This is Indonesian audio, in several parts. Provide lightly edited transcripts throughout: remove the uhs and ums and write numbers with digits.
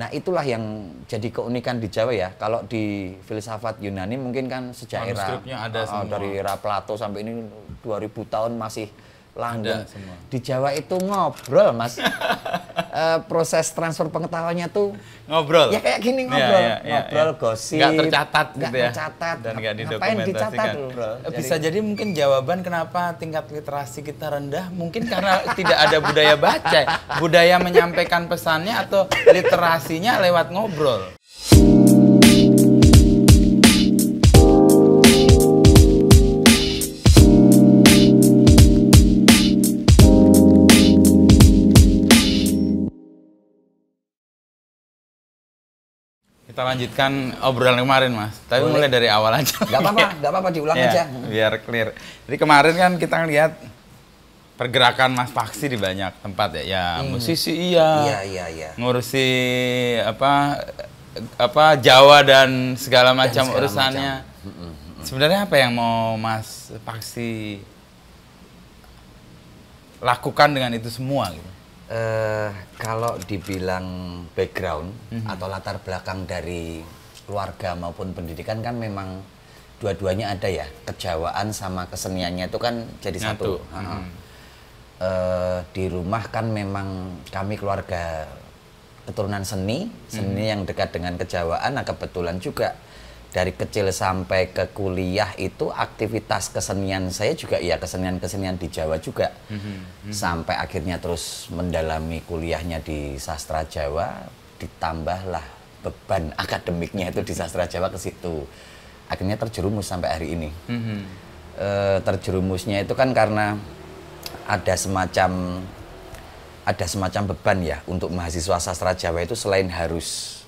Nah itulah yang jadi keunikan di Jawa ya. Kalau di filsafat Yunani mungkin kan sejak ada dari era Plato sampai ini 2000 tahun masih langgeng. Semua. Di Jawa itu ngobrol Mas. Proses transfer pengetahuannya tuh ngobrol. Ya kayak gini ngobrol, ngobrol gosip. Nggak tercatat gitu ya. Tercatat. Dan nggak Ngapain dicatat didokumentasikan. bro? Bisa jadi mungkin jawaban kenapa tingkat literasi kita rendah mungkin karena tidak ada budaya baca, budaya menyampaikan pesannya atau literasinya lewat ngobrol. Kita lanjutkan obrolan kemarin, Mas. Tapi mulai dari awal aja. Nggak apa-apa, diulang aja. Biar clear. Jadi kemarin kan kita lihat pergerakan Mas Paksi di banyak tempat ya. Ya, musisi iya. Ngurusi apa Jawa dan segala macam urusannya. Sebenarnya apa yang mau Mas Paksi lakukan dengan itu semua gitu? Kalau dibilang background atau latar belakang dari keluarga maupun pendidikan kan memang dua-duanya ada ya, kejawaan sama keseniannya itu kan jadi satu. Di rumah kan memang kami keluarga keturunan seni yang dekat dengan kejawaan. Nah kebetulan juga dari kecil sampai ke kuliah itu aktivitas kesenian saya juga ya kesenian di Jawa juga. Sampai akhirnya terus mendalami kuliahnya di sastra Jawa, ditambahlah beban akademiknya itu di sastra Jawa ke situ. Akhirnya terjerumus sampai hari ini. Terjerumusnya itu kan karena ada semacam beban ya untuk mahasiswa sastra Jawa itu selain harus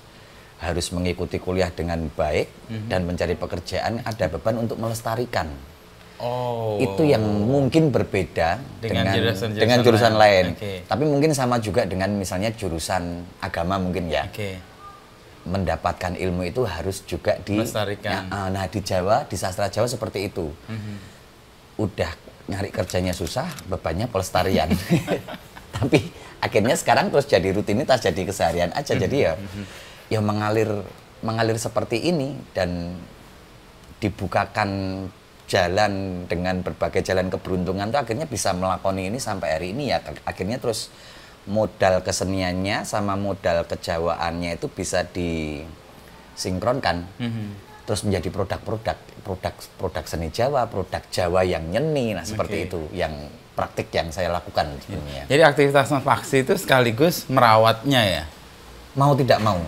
mengikuti kuliah dengan baik dan mencari pekerjaan, ada beban untuk melestarikan. Itu yang mungkin berbeda dengan jurusan lain. Tapi mungkin sama juga dengan misalnya jurusan agama mungkin ya. Mendapatkan ilmu itu harus juga melestarikan. Nah di Jawa, di sastra Jawa seperti itu. Udah nyari kerjanya susah, bebannya pelestarian. Tapi akhirnya sekarang terus jadi rutinitas, jadi keseharian aja. Jadi ya mengalir seperti ini dan dibukakan jalan dengan berbagai jalan keberuntungan tuh akhirnya bisa melakoni ini sampai hari ini ya. Akhirnya terus modal keseniannya sama modal kejawaannya itu bisa disinkronkan. Terus menjadi produk seni Jawa, produk Jawa yang nyeni. Nah seperti itu yang praktik yang saya lakukan sebenarnya. Jadi aktivitas Mas Paksi itu sekaligus merawatnya ya? Mau tidak mau,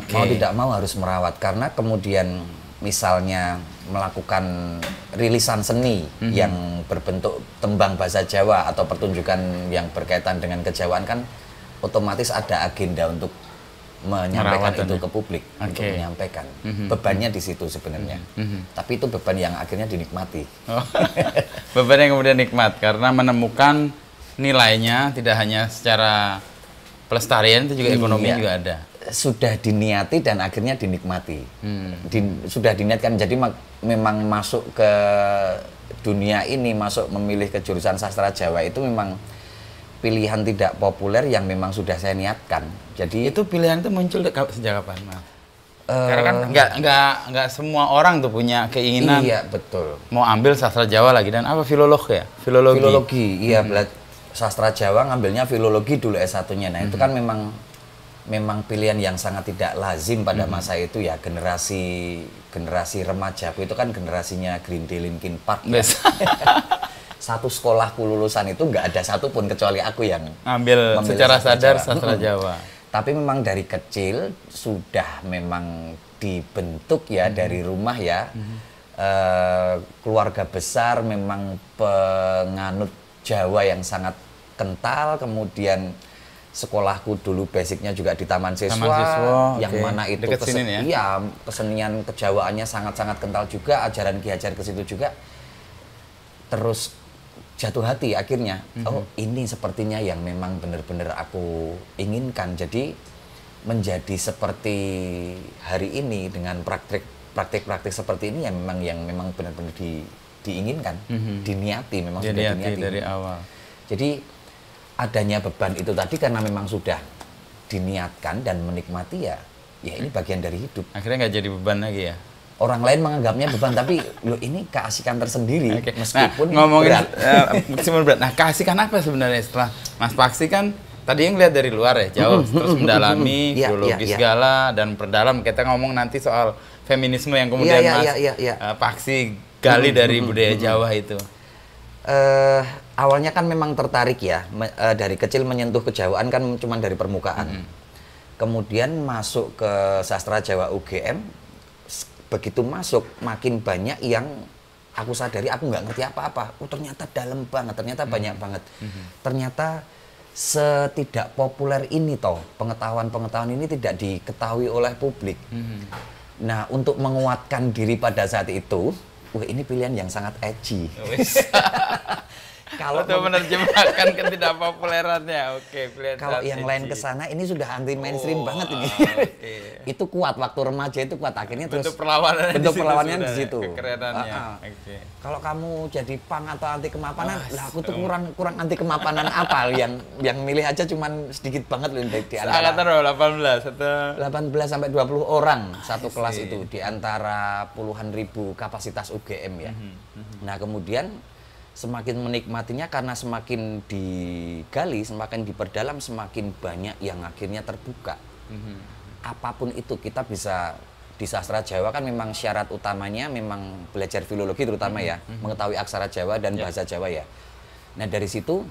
mau tidak mau harus merawat karena kemudian misalnya melakukan rilisan seni yang berbentuk tembang bahasa Jawa atau pertunjukan yang berkaitan dengan kejawaan kan otomatis ada agenda untuk menyampaikan itu ke publik, untuk menyampaikan bebannya di situ sebenarnya. Tapi itu beban yang akhirnya dinikmati. Beban yang kemudian nikmat karena menemukan nilainya tidak hanya secara pelestarian itu juga ekonomi juga ada. Sudah diniati dan akhirnya dinikmati. Sudah diniatkan jadi memang masuk ke dunia ini, masuk memilih ke jurusan sastra Jawa itu memang pilihan tidak populer yang memang sudah saya niatkan. Jadi itu pilihan itu muncul sejak kapan, Mas? Karena kan nggak semua orang tuh punya keinginan. Iya betul. Mau ambil sastra Jawa lagi dan apa filologi ya? Filologi, iya sastra Jawa ngambilnya filologi dulu S1-nya. Nah, itu kan memang pilihan yang sangat tidak lazim pada masa itu ya. Generasi remajaku itu kan generasinya Green Day, Linkin Park. Ya. Satu sekolahku lulusan itu nggak ada satupun kecuali aku yang ambil secara sadar sastra Jawa. Tapi memang dari kecil sudah memang dibentuk ya dari rumah ya. Keluarga besar memang penganut Jawa yang sangat kental, kemudian sekolahku dulu basicnya juga di Taman Siswa yang mana itu kesenian kejawaannya sangat-sangat kental juga, ajaran Ki Hajar ke situ juga. Terus jatuh hati akhirnya, ini sepertinya yang memang benar-benar aku inginkan. Jadi menjadi seperti hari ini dengan praktik-praktik seperti ini yang memang benar-benar diinginkan, diniati, memang sudah diniati dari awal. Jadi adanya beban itu tadi karena memang sudah diniatkan dan menikmati ya ini bagian dari hidup. Akhirnya nggak jadi beban lagi ya. Orang lain menganggapnya beban, tapi loh ini keasikan tersendiri. Okay. Meskipun nah, ngomongin berat. Meskipun berat. Nah, keasikan apa sebenarnya setelah Mas Paksi kan tadi yang lihat dari luar ya, jauh terus mendalami biologi segala dan perdalam. Kita ngomong nanti soal feminisme yang kemudian Paksi gali dari budaya Jawa itu. Awalnya kan memang tertarik ya, dari kecil menyentuh kejawaan kan cuma dari permukaan. Kemudian masuk ke sastra Jawa UGM. Begitu masuk makin banyak yang aku sadari aku nggak ngerti apa-apa. Ternyata dalam banget, ternyata banyak banget. Ternyata setidak populer ini toh pengetahuan ini tidak diketahui oleh publik. Nah, untuk menguatkan diri pada saat itu, ini pilihan yang sangat edgy. Kalau menerjemahkan ketidakpopulerannya, pilihan. Kalau yang lain ke sana ini sudah anti mainstream banget ini. Itu kuat waktu remaja, itu kuat, akhirnya terus bentuk perlawanannya di situ. Kekerenannya. Kalau kamu jadi punk atau anti kemapanan, lah aku tuh kurang anti kemapanan apa yang milih aja cuman sedikit banget loh di antara. Angkatan 18 sampai 20 orang satu kelas itu di antara puluhan ribu kapasitas UGM ya. Nah, kemudian semakin menikmatinya karena semakin digali, semakin diperdalam, semakin banyak yang akhirnya terbuka. Apapun itu kita bisa di sastra Jawa kan memang syarat utamanya memang belajar filologi terutama ya, mengetahui aksara Jawa dan bahasa Jawa ya. Nah, dari situ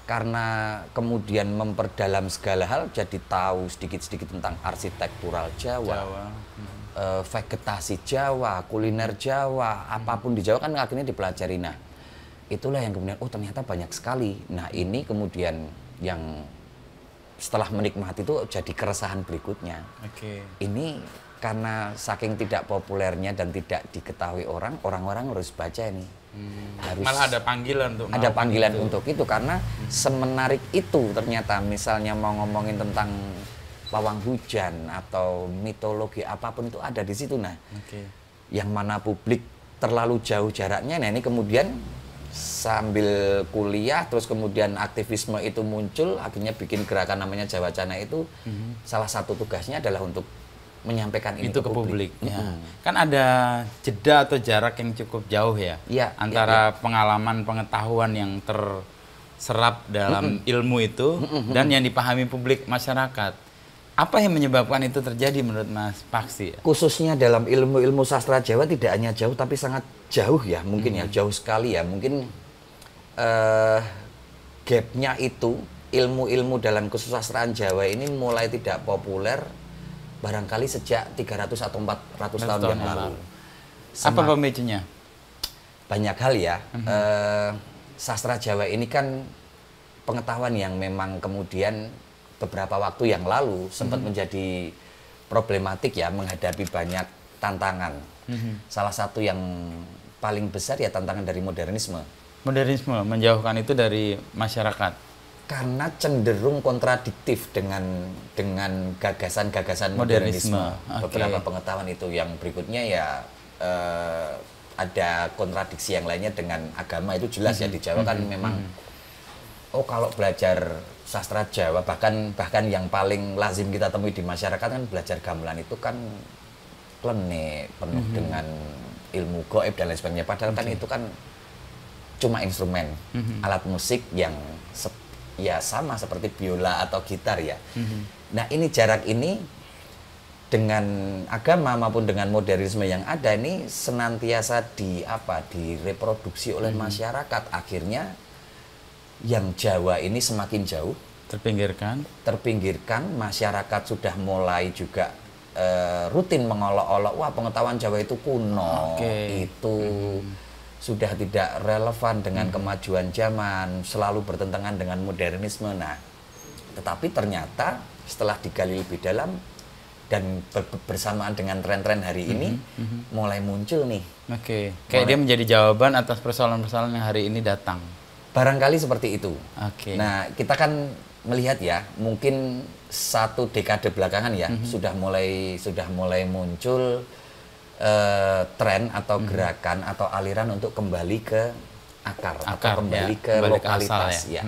karena kemudian memperdalam segala hal jadi tahu sedikit-sedikit tentang arsitektural Jawa. Vegetasi Jawa, kuliner Jawa, apapun di Jawa kan akhirnya dipelajari. Nah, itulah yang kemudian ternyata banyak sekali. Nah, ini kemudian yang setelah menikmati itu jadi keresahan berikutnya. Ini karena saking tidak populernya dan tidak diketahui orang-orang harus baca ini. Malah ada panggilan untuk itu karena semenarik itu ternyata. Misalnya mau ngomongin tentang pawang hujan atau mitologi apapun itu ada di situ. Nah, yang mana publik terlalu jauh jaraknya. Nah, ini kemudian sambil kuliah terus kemudian aktivisme itu muncul, akhirnya bikin gerakan namanya Jawacana itu. Salah satu tugasnya adalah untuk menyampaikan ini ke publik. Kan ada jeda atau jarak yang cukup jauh ya, antara pengalaman pengetahuan yang terserap dalam ilmu itu dan yang dipahami publik masyarakat. Apa yang menyebabkan itu terjadi menurut Mas Paksi? Khususnya dalam ilmu-ilmu sastra Jawa tidak hanya jauh tapi sangat jauh ya, mungkin ya jauh sekali ya. Mungkin gapnya itu ilmu-ilmu dalam kesusastraan Jawa ini mulai tidak populer barangkali sejak 300 atau 400 tahun yang lalu. Apa pemicunya? Banyak hal ya. Sastra Jawa ini kan pengetahuan yang memang kemudian beberapa waktu yang lalu sempat menjadi problematik ya, menghadapi banyak tantangan. Salah satu yang paling besar ya tantangan dari modernisme. Modernisme menjauhkan itu dari masyarakat. Karena cenderung kontradiktif dengan gagasan-gagasan modernisme. Beberapa pengetahuan itu yang berikutnya ya ada kontradiksi yang lainnya dengan agama itu jelas ya di Jawa kan memang kalau belajar sastra Jawa bahkan yang paling lazim kita temui di masyarakat kan belajar gamelan itu kan klenik, penuh dengan ilmu gaib dan lain sebagainya. Padahal kan itu kan cuma instrumen, alat musik yang ya sama seperti biola atau gitar ya. Nah, ini jarak ini dengan agama maupun dengan modernisme yang ada ini senantiasa direproduksi oleh masyarakat. Akhirnya yang Jawa ini semakin jauh, terpinggirkan, masyarakat sudah mulai juga rutin mengolok-olok, wah pengetahuan Jawa itu kuno, itu sudah tidak relevan dengan kemajuan zaman, selalu bertentangan dengan modernisme. Nah, tetapi ternyata setelah digali lebih dalam dan bersamaan dengan tren-tren hari ini mulai muncul nih. Kayak dia menjadi jawaban atas persoalan-persoalan yang hari ini datang. Barangkali seperti itu. Nah, kita kan melihat ya, mungkin 1 dekade belakangan ya sudah mulai muncul tren atau gerakan atau aliran untuk kembali ke akar atau kembali ke lokalitas ya.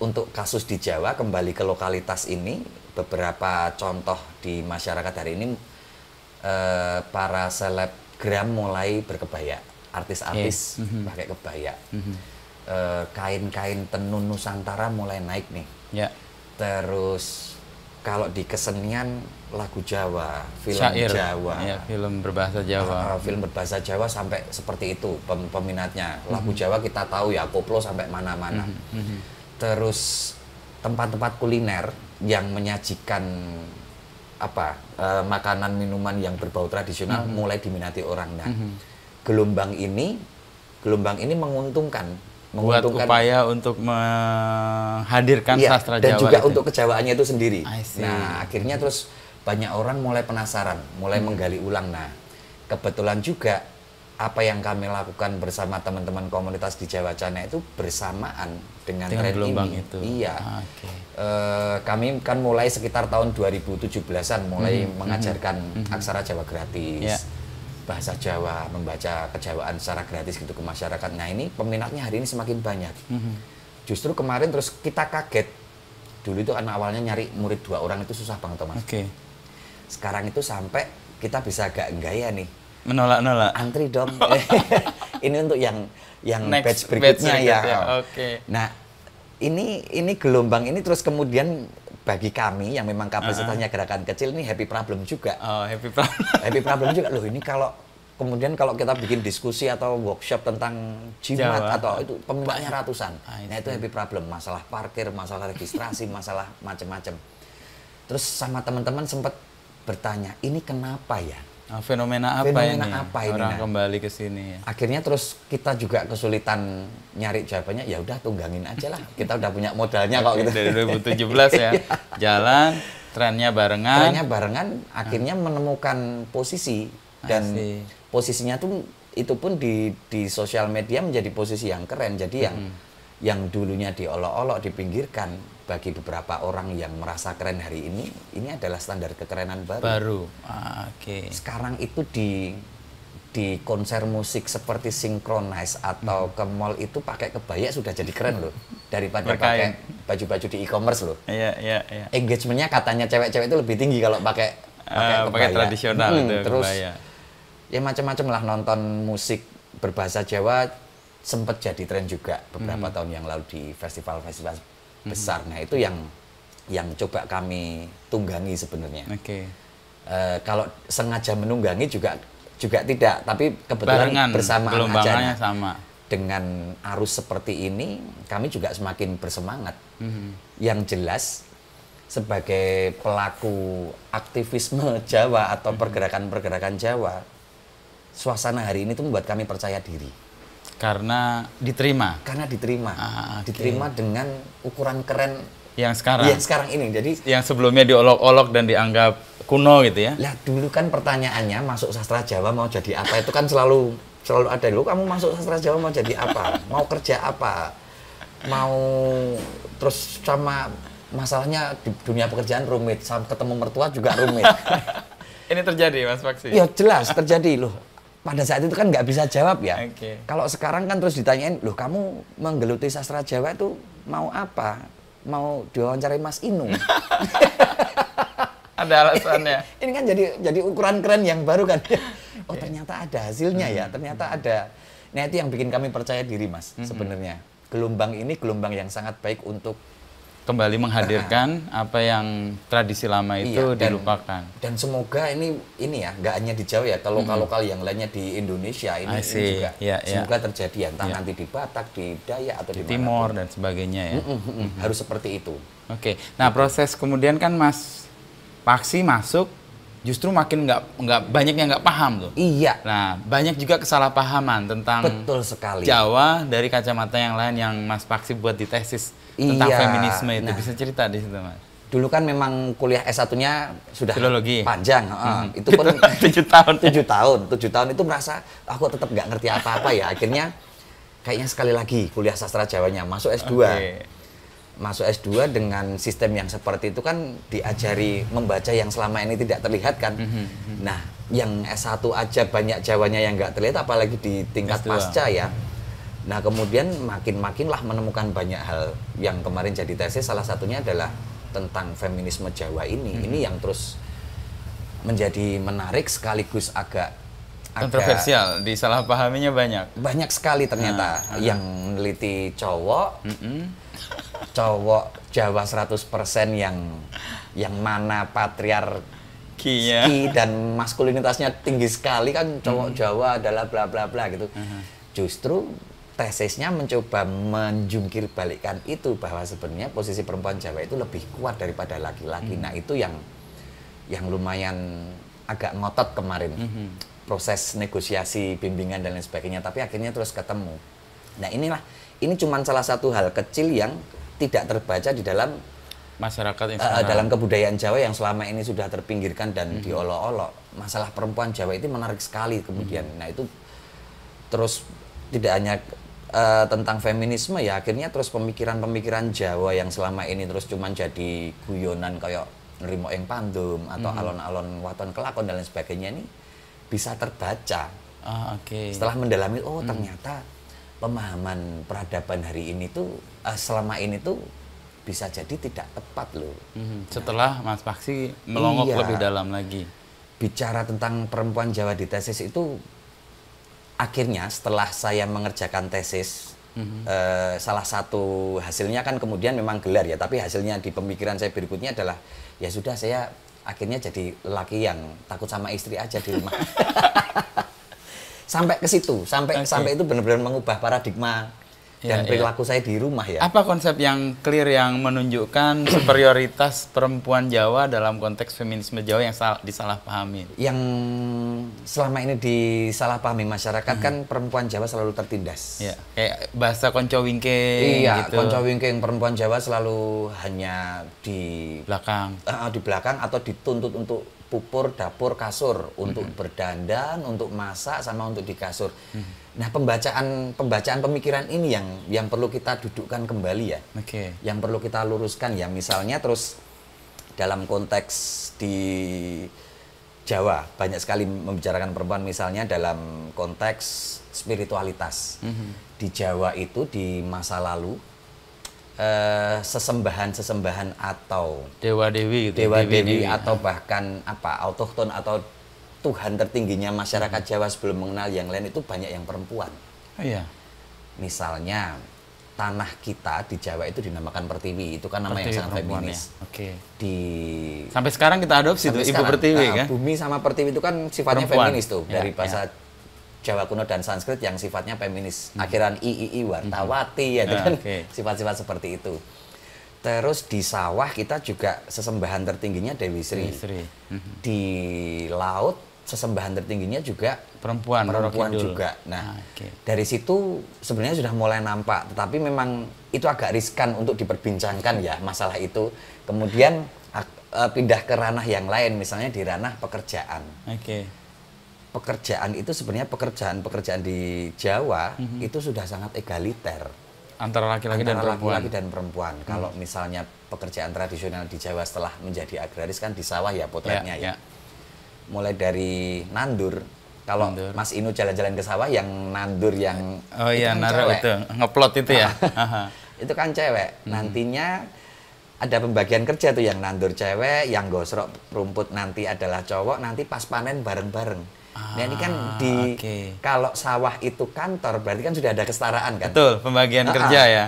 untuk kasus di Jawa, kembali ke lokalitas ini, beberapa contoh di masyarakat hari ini, para selebgram mulai berkebaya, artis-artis pakai kebaya, kain-kain tenun Nusantara mulai naik nih. Terus kalau di kesenian, lagu Jawa, film syair, Jawa, film berbahasa Jawa, film berbahasa Jawa sampai seperti itu peminatnya. Lagu Jawa kita tahu ya, koplo sampai mana-mana. Terus tempat-tempat kuliner yang menyajikan makanan minuman yang berbau tradisional mulai diminati orang. Nah, gelombang ini menguntungkan buat upaya untuk menghadirkan sastra Jawa dan juga itu. untuk kejawaannya itu sendiri. Nah, akhirnya terus banyak orang mulai penasaran, mulai menggali ulang. Nah, kebetulan juga apa yang kami lakukan bersama teman-teman komunitas di Jawa Cana itu bersamaan dengan tren ini. Itu. Iya. Kami kan mulai sekitar tahun 2017-an mulai mengajarkan aksara Jawa gratis, bahasa Jawa, membaca kejawaan secara gratis gitu ke masyarakat. Nah, ini peminatnya hari ini semakin banyak. Justru kemarin terus kita kaget. Dulu itu kan awalnya nyari murid 2 orang itu susah banget, Mas. Sekarang itu sampai kita bisa agak gaya nih. Menolak. Antri dong. Ini untuk yang batch berikutnya ya. Nah, ini gelombang ini terus kemudian bagi kami yang memang kapasitasnya gerakan kecil ini happy problem juga. Happy problem. Happy problem juga. Loh, ini kalau kita bikin diskusi atau workshop tentang jimat atau itu peminatnya ratusan. Nah, itu happy problem, masalah parkir, masalah registrasi, masalah macam-macam. Terus sama teman-teman sempat bertanya, ini kenapa ya? Fenomena apa ini? Orang kembali ke sini. Akhirnya terus kita juga kesulitan nyari jawabannya. Ya udah tunggangin aja lah. Kita udah punya modalnya kok gitu. Dari 2017 ya. Jalan, trennya barengan. Akhirnya menemukan posisi dan posisinya tuh itu pun di sosial media menjadi posisi yang keren. Jadi yang dulunya diolok-olok, dipinggirkan, bagi beberapa orang yang merasa keren hari ini adalah standar kekerenan baru. Sekarang itu di konser musik seperti Synchronize atau ke mall itu pakai kebaya sudah jadi keren loh, daripada pakai baju-baju di e-commerce loh. Engagementnya katanya cewek-cewek itu lebih tinggi kalau pakai tradisional itu terus kebaya. Ya macam-macam lah, nonton musik berbahasa Jawa sempat jadi tren juga beberapa tahun yang lalu di festival-festival besar. Nah, itu yang coba kami tunggangi sebenarnya. Kalau sengaja menunggangi juga tidak, tapi kebetulan bersamaan aja. Sama. Dengan arus seperti ini, kami juga semakin bersemangat. Yang jelas, sebagai pelaku aktivisme Jawa atau pergerakan-pergerakan Jawa, suasana hari ini tuh membuat kami percaya diri. Karena diterima. Diterima dengan ukuran keren yang sekarang ini. Jadi yang sebelumnya diolok-olok dan dianggap kuno gitu ya. Lah, dulu kan pertanyaannya masuk sastra Jawa mau jadi apa itu kan selalu ada. Lu kamu masuk sastra Jawa mau jadi apa? Mau kerja apa? Mau terus sama masalahnya di dunia pekerjaan rumit, sama ketemu mertua juga rumit. Ini terjadi, Mas Paksi? Ya jelas terjadi loh. Pada saat itu kan nggak bisa jawab ya. Kalau sekarang kan terus ditanyain, loh kamu menggeluti sastra Jawa itu mau apa? Mau diwawancarai Mas Inung? Ada alasannya. Ini kan jadi ukuran keren yang baru kan. Oh ternyata ada hasilnya ya, ternyata ada. Nah itu yang bikin kami percaya diri, Mas, sebenarnya. Gelombang ini gelombang yang sangat baik untuk kembali menghadirkan apa yang tradisi lama itu dilupakan. Dan semoga ini ya, nggak hanya di Jawa ya, kalau lokal-lokal yang lainnya di Indonesia ini juga semoga terjadi, entah nanti di Batak, di Dayak atau di Timor dan sebagainya ya. Harus seperti itu. Nah proses kemudian kan Mas Paksi masuk, justru makin nggak banyak yang nggak paham tuh. Iya. Nah banyak juga kesalahpahaman tentang betul sekali Jawa dari kacamata yang lain yang Mas Paksi buat di tesis tentang feminisme itu. Bisa cerita di situ, Mas? Dulu kan memang kuliah S1-nya sudah filologi panjang. Itu pun 7 tahun. 7 tahun itu merasa aku tetap nggak ngerti apa-apa ya. Akhirnya kayaknya sekali lagi kuliah sastra Jawanya, masuk S2. Masuk S2 dengan sistem yang seperti itu kan diajari membaca yang selama ini tidak terlihat kan. Nah, yang S1 aja banyak Jawanya yang nggak terlihat, apalagi di tingkat pasca ya. Nah kemudian makin-makinlah menemukan banyak hal yang kemarin jadi tesis, salah satunya adalah tentang feminisme Jawa ini. Ini yang terus menjadi menarik sekaligus agak kontroversial, disalahpahaminya banyak. Banyak sekali ternyata yang meneliti cowok Jawa 100% yang mana patriarki dan maskulinitasnya tinggi sekali kan, cowok Jawa adalah bla bla bla gitu. Justru tesisnya mencoba menjungkir balikkan itu, bahwa sebenarnya posisi perempuan Jawa itu lebih kuat daripada laki-laki. Nah itu yang lumayan agak ngotot kemarin, proses negosiasi, bimbingan dan lain sebagainya, tapi akhirnya terus ketemu. Nah ini cuma salah satu hal kecil yang tidak terbaca di dalam masyarakat dalam kebudayaan Jawa yang selama ini sudah terpinggirkan dan diolok-olok. Masalah perempuan Jawa itu menarik sekali kemudian. Nah itu terus tidak hanya tentang feminisme ya, akhirnya terus pemikiran-pemikiran Jawa yang selama ini terus cuman jadi guyonan kayak nerimo ing pandum atau alon-alon waton kelakon dan lain sebagainya ini bisa terbaca. Setelah mendalami, oh ternyata pemahaman peradaban hari ini tuh selama ini tuh bisa jadi tidak tepat loh. Setelah Mas Paksi melongok lebih dalam lagi. Bicara tentang perempuan Jawa di tesis itu, akhirnya setelah saya mengerjakan tesis, salah satu hasilnya kan kemudian memang gelar ya, tapi hasilnya di pemikiran saya berikutnya adalah ya sudah, saya akhirnya jadi lelaki yang takut sama istri aja di rumah. Sampai ke situ, sampai itu benar-benar mengubah paradigma dan perilaku saya di rumah ya. Apa konsep yang clear yang menunjukkan superioritas perempuan Jawa dalam konteks feminisme Jawa yang disalahpahami? Yang selama ini disalahpahami masyarakat kan perempuan Jawa selalu tertindas. Ya, kayak bahasa konco wingking gitu. Konco wingking, perempuan Jawa selalu hanya di belakang. Di belakang atau dituntut untuk pupur, dapur, kasur, untuk berdandan, untuk masak, sama untuk di kasur. Nah, pembacaan pemikiran ini yang perlu kita dudukkan kembali ya. Yang perlu kita luruskan ya. Misalnya terus dalam konteks di Jawa banyak sekali membicarakan perempuan, misalnya dalam konteks spiritualitas. Di Jawa itu di masa lalu sesembahan atau dewa-dewi gitu, dewa-dewi atau bahkan autochton atau Tuhan tertingginya masyarakat Jawa sebelum mengenal yang lain itu banyak yang perempuan. Misalnya tanah kita di Jawa itu dinamakan Pertiwi, itu kan nama yang sangat feminis. Sampai sekarang kita adopsi tuh Ibu Pertiwi kan. Bumi sama Pertiwi itu kan sifatnya feminis tuh, dari bahasa Jawa kuno dan Sanskrit yang sifatnya feminis. Akhiran i wartawati ya, itu kan sifat-sifat seperti itu. Terus di sawah kita juga sesembahan tertingginya Dewi Sri. Di laut sesembahan tertingginya juga perempuan juga. Nah, dari situ sebenarnya sudah mulai nampak, tetapi memang itu agak riskan untuk diperbincangkan ya masalah itu. Kemudian pindah ke ranah yang lain, misalnya di ranah pekerjaan. Pekerjaan itu sebenarnya pekerjaan di Jawa itu sudah sangat egaliter antara laki-laki dan perempuan. Kalau misalnya pekerjaan tradisional di Jawa setelah menjadi agraris kan di sawah ya potretnya ya. Mulai dari nandur. Kalau Mas Inu jalan-jalan ke sawah yang nandur yang naruh itu ngeplot itu ya. Itu kan cewek. Nantinya ada pembagian kerja tuh, yang nandur cewek, yang gosrok rumput nanti adalah cowok, nanti pas panen bareng-bareng. Nah ini kan kalau sawah itu kantor, berarti kan sudah ada kesetaraan kan? Betul, pembagian kerja ya.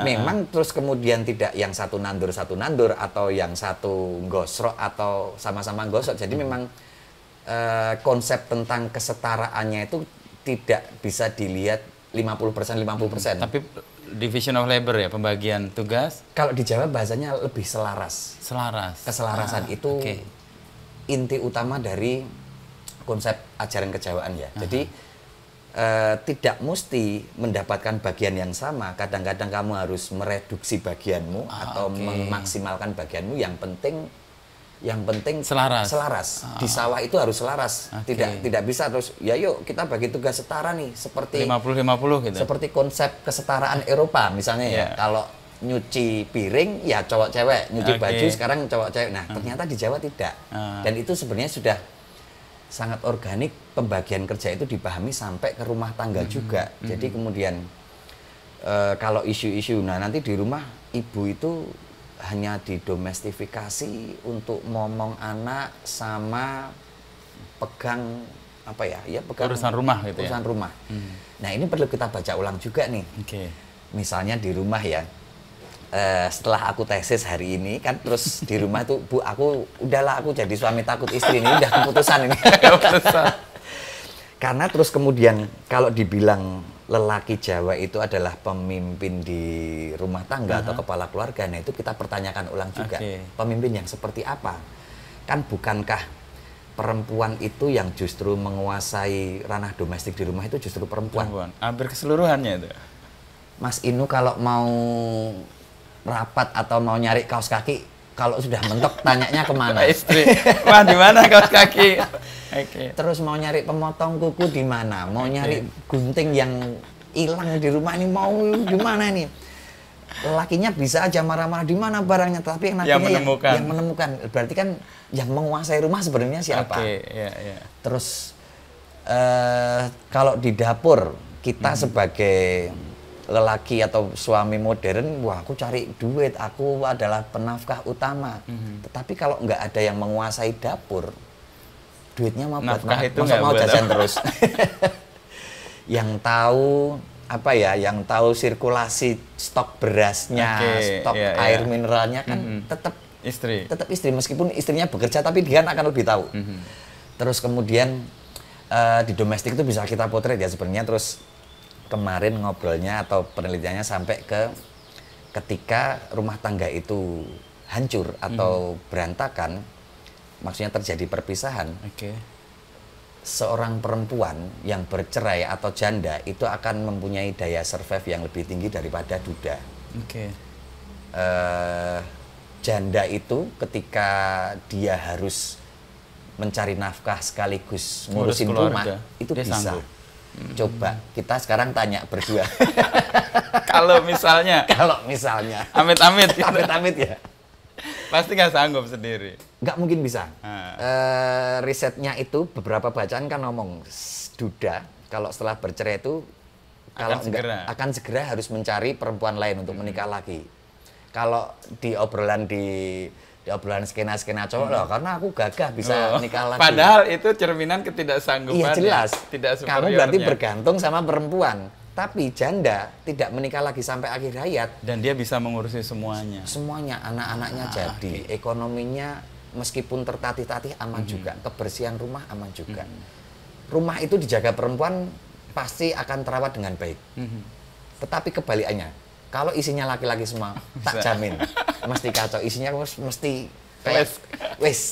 Memang terus kemudian tidak yang satu nandur atau yang satu gosrok atau sama-sama gosok. Jadi memang konsep tentang kesetaraannya itu tidak bisa dilihat 50% 50%. Tapi division of labor ya, pembagian tugas. Kalau di Jawa bahasanya lebih selaras. Keselarasan itu inti utama dari konsep ajaran kejawaan ya. Jadi tidak mesti mendapatkan bagian yang sama. Kadang-kadang kamu harus mereduksi bagianmu atau memaksimalkan bagianmu. Yang penting selaras. Di sawah itu harus selaras. Tidak bisa terus ya yuk kita bagi tugas setara nih, seperti 50-50 gitu. Seperti konsep kesetaraan Eropa misalnya ya. Kalau nyuci piring ya cowok cewek, nyuci baju sekarang cowok cewek. Nah, ternyata di Jawa tidak. Dan itu sebenarnya sudah sangat organik, pembagian kerja itu dipahami sampai ke rumah tangga juga. Jadi kemudian Kalau isu-isu, nah nanti di rumah ibu itu hanya didomestifikasi untuk ngomong anak sama pegang apa ya? Ya pegang urusan rumah gitu urusan rumah. Nah ini perlu kita baca ulang juga nih. Misalnya di rumah ya. Setelah aku tesis hari ini kan terus di rumah tuh Bu aku udahlah aku jadi suami takut istri ini udah keputusan ini. Karena terus kemudian kalau dibilang lelaki Jawa itu adalah pemimpin di rumah tangga atau kepala keluarga, nah itu kita pertanyakan ulang juga. Pemimpin yang seperti apa? Kan bukankah perempuan itu yang justru menguasai ranah domestik di rumah itu justru perempuan. Hampir keseluruhannya itu. Mas Inu kalau mau rapat atau mau nyari kaos kaki, kalau sudah mentok tanyanya kemana? Istri. Wah, di mana kaos kaki? Terus mau nyari pemotong kuku di mana? Mau nyari gunting yang hilang di rumah ini mau di mana ini? Lakinya bisa aja marah-marah di mana barangnya, tapi yang menemukan. Berarti kan yang menguasai rumah sebenarnya siapa? Terus kalau di dapur kita sebagai lelaki atau suami modern, wah aku cari duit, aku adalah penafkah utama. Tetapi kalau nggak ada yang menguasai dapur, duitnya mau buat mau jajan terus. Yang tahu apa ya, yang tahu sirkulasi stok berasnya, stok air mineralnya kan tetap istri, meskipun istrinya bekerja tapi dia akan lebih tahu. Terus kemudian di domestik itu bisa kita potret ya sebenarnya. Terus kemarin ngobrolnya atau penelitiannya sampai ke ketika rumah tangga itu hancur atau berantakan, maksudnya terjadi perpisahan, seorang perempuan yang bercerai atau janda itu akan mempunyai daya survive yang lebih tinggi daripada duda. Janda itu ketika dia harus mencari nafkah sekaligus ngurusin rumah, itu dia bisa. Sanggup. Coba kita sekarang tanya berdua. Kalau misalnya amit-amit ya. Pasti nggak sanggup sendiri. Nggak mungkin bisa. Risetnya itu beberapa bacaan kan ngomong duda kalau setelah bercerai itu akan segera harus mencari perempuan lain untuk menikah lagi. Kalau di obrolan skena-skena cowok loh, karena aku gagah bisa nikah lagi. Padahal itu cerminan ketidaksanggupan. Iya jelas. Kamu berarti superiornya. bergantung sama perempuan. Tapi janda tidak menikah lagi sampai akhir hayat. Dan dia bisa mengurusi semuanya. Semuanya, anak-anaknya jadi. Ekonominya meskipun tertatih-tatih aman juga. Kebersihan rumah aman juga. Rumah itu dijaga perempuan pasti akan terawat dengan baik. Tetapi kebalikannya. Kalau isinya laki-laki semua, tak jamin mesti kacau. Isinya mesti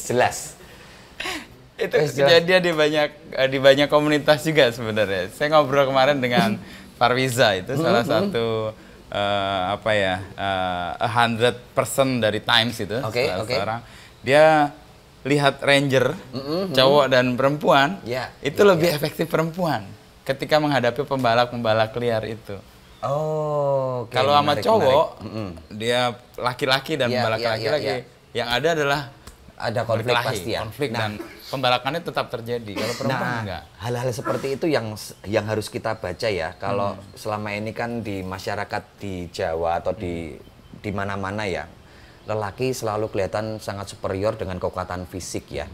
jelas. Itu kejadian di banyak komunitas juga sebenarnya. Saya ngobrol kemarin dengan Farwiza, itu salah satu 100% dari Times itu. Seorang dia lihat ranger cowok dan perempuan, itu lebih efektif perempuan ketika menghadapi pembalap liar itu. Kalau sama cowok, dia laki-laki dan pembalap laki-laki, yang ada adalah ada konflik pasti ya. Dan pembalakannya tetap terjadi. Kalau perempuan enggak. Hal-hal seperti itu yang harus kita baca ya. Kalau selama ini kan di masyarakat di Jawa atau di mana-mana ya, lelaki selalu kelihatan sangat superior dengan kekuatan fisik ya.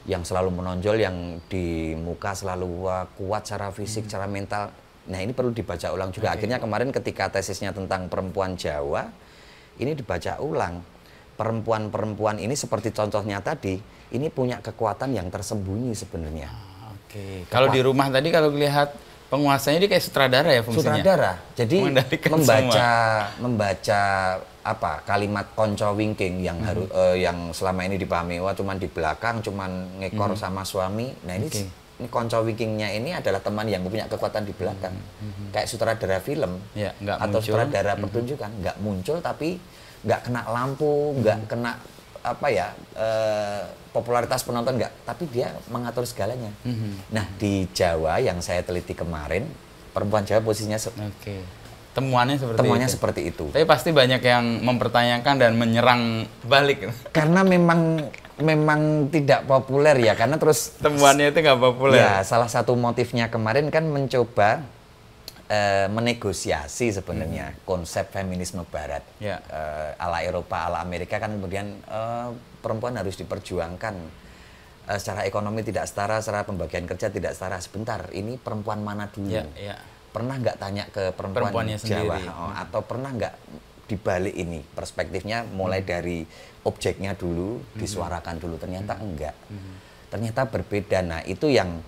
Yang selalu menonjol, yang di muka selalu kuat secara fisik, secara mental. Nah ini perlu dibaca ulang juga. Akhirnya kemarin ketika tesisnya tentang perempuan Jawa, ini dibaca ulang. Perempuan-perempuan ini seperti contohnya tadi, ini punya kekuatan yang tersembunyi sebenarnya. Kalau di rumah tadi kalau lihat penguasanya dia kayak sutradara ya fungsinya. Sutradara. Jadi membaca apa kalimat konco wingking yang harus yang selama ini dipahami cuman di belakang, cuman ngekor sama suami. Nah ini konco wingkingnya ini adalah teman yang punya kekuatan di belakang. Kayak sutradara film atau sutradara pertunjukan, nggak muncul tapi nggak kena lampu, nggak kena popularitas penonton, nggak, tapi dia mengatur segalanya. Nah di Jawa yang saya teliti kemarin, perempuan Jawa posisinya temuannya seperti itu. Tapi pasti banyak yang mempertanyakan dan menyerang balik. Karena memang tidak populer ya, karena terus temuannya itu nggak populer. Ya, salah satu motifnya kemarin kan mencoba menegosiasi sebenarnya konsep feminisme Barat. Ala Eropa, ala Amerika kan kemudian perempuan harus diperjuangkan secara ekonomi tidak setara, secara pembagian kerja tidak setara. Sebentar, ini perempuan mana dulu? Pernah nggak tanya ke perempuan Jawa? Atau pernah nggak dibalik ini perspektifnya mulai dari objeknya dulu, disuarakan dulu? Ternyata enggak. Ternyata berbeda. Nah, itu yang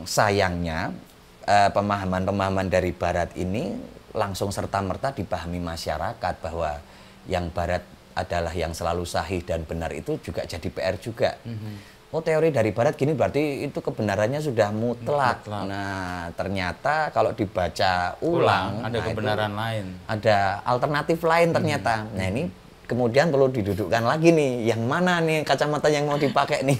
sayangnya pemahaman-pemahaman dari Barat ini langsung serta-merta dipahami masyarakat bahwa yang Barat adalah yang selalu sahih dan benar itu juga jadi PR juga. Oh, teori dari Barat gini berarti itu kebenarannya sudah mutlak. Nah, ternyata kalau dibaca ulang ada kebenaran lain. Ada alternatif lain ternyata. Nah, ini kemudian perlu didudukkan lagi nih, yang mana nih kacamata yang mau dipakai nih.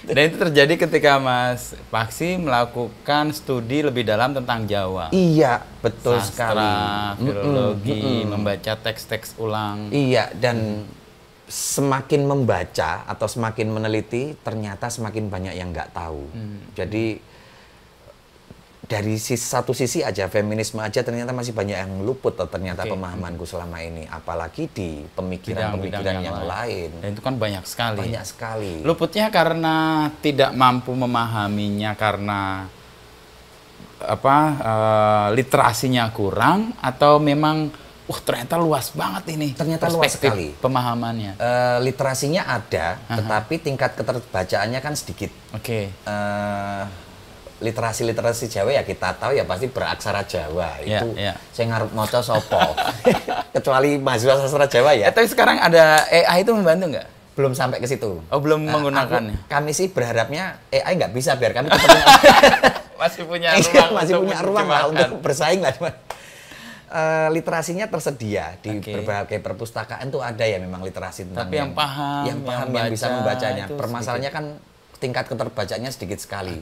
Dan itu terjadi ketika Mas Paksi melakukan studi lebih dalam tentang Jawa. Iya, betul Sastra, sekali. filologi, membaca teks-teks ulang. Iya, dan semakin membaca atau semakin meneliti, ternyata semakin banyak yang nggak tahu. Jadi dari satu sisi aja, feminisme aja ternyata masih banyak yang luput ternyata pemahamanku selama ini. Apalagi di pemikiran-pemikiran yang lain. Dan itu kan banyak sekali. Banyak sekali. Luputnya karena tidak mampu memahaminya karena literasinya kurang, atau memang ternyata luas banget ini. Ternyata luas sekali pemahamannya. Literasinya ada, tetapi tingkat keterbacaannya kan sedikit. Literasi Jawa ya kita tahu ya pasti beraksara Jawa. Itu saya ngarep maca sopo. Kecuali mahasiswa sastra Jawa ya. Tapi sekarang ada AI itu membantu nggak? Belum sampai ke situ. Oh, belum menggunakannya. Kami sih berharapnya AI nggak bisa, biar kami tetap masih punya ruang, masih punya ruang lah untuk bersaing lah. Literasinya tersedia di berbagai perpustakaan tuh ada ya memang literasi tentang tapi yang paham yang bisa membacanya. Permasalahannya kan tingkat keterbacaannya sedikit sekali.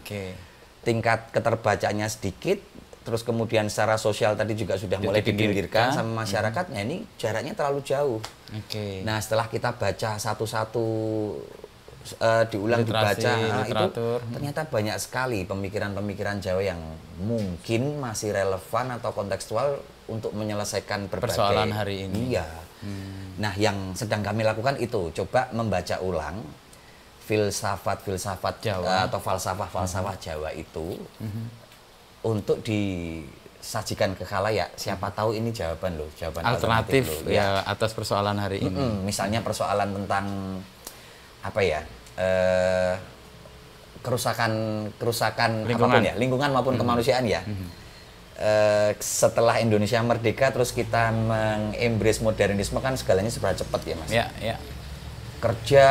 Tingkat keterbacaannya sedikit, terus kemudian secara sosial tadi juga sudah mulai dipinggirkan sama masyarakat. Nah, ini jaraknya terlalu jauh. Nah, setelah kita baca satu-satu, diulang, dibaca, itu ternyata banyak sekali pemikiran-pemikiran Jawa yang mungkin masih relevan atau kontekstual untuk menyelesaikan berbagai persoalan hari ini. Nah, yang sedang kami lakukan itu coba membaca ulang filsafat Jawa atau falsafah Jawa itu untuk disajikan ke khalayak. Siapa tahu ini jawaban alternatif ya atas persoalan hari ini. Misalnya persoalan tentang kerusakan lingkungan maupun kemanusiaan ya. Setelah Indonesia merdeka terus kita mengembrace modernisme kan segalanya serba cepat ya, Mas. Kerja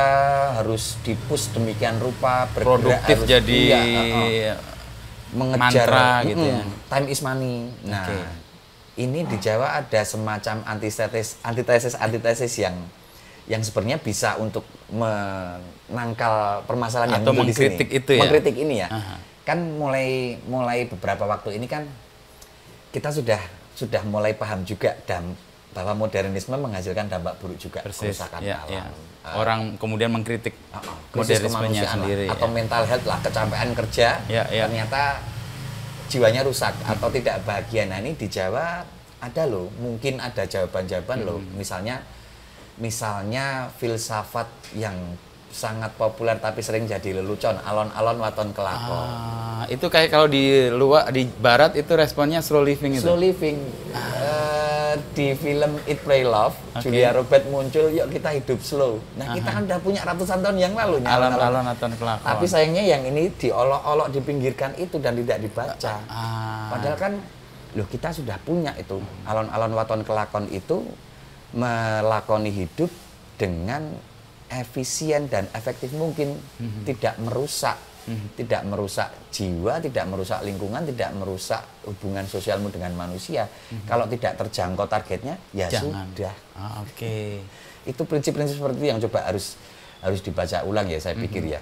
harus dipus demikian rupa, produktif harus jadi mengejar mantra gitu ya. Time is money. Nah, ini di Jawa ada semacam antitesis yang sebenarnya bisa untuk menangkal permasalahan atau yang mengkritik di sini. Itu ya. Mengkritik ini ya. Kan mulai beberapa waktu ini kan kita sudah mulai paham juga bahwa modernisme menghasilkan dampak buruk juga, kerusakan alam. Orang kemudian mengkritik modernismenya sendiri atau mental health lah, kecapean kerja, ternyata jiwanya rusak atau tidak bahagia. Nah, ini di Jawa ada loh, mungkin ada jawaban-jawaban loh. Misalnya filsafat yang sangat populer tapi sering jadi lelucon, alon-alon waton kelakon. Itu kayak kalau di Barat itu responnya slow living itu. Slow living. Di film Eat Pray Love, Julia Roberts muncul, yuk kita hidup slow. Nah, kita kan udah punya ratusan tahun yang lalu alon-alon waton kelakon. Tapi sayangnya yang ini diolok-olok, dipinggirkan itu dan tidak dibaca. Padahal kan kita sudah punya itu. Alon-alon waton kelakon itu melakoni hidup dengan efisien dan efektif mungkin, tidak merusak jiwa, tidak merusak lingkungan, tidak merusak hubungan sosialmu dengan manusia. Kalau tidak terjangkau targetnya, ya jangan. Sudah. Itu prinsip-prinsip seperti itu yang coba harus dibaca ulang ya, saya pikir ya.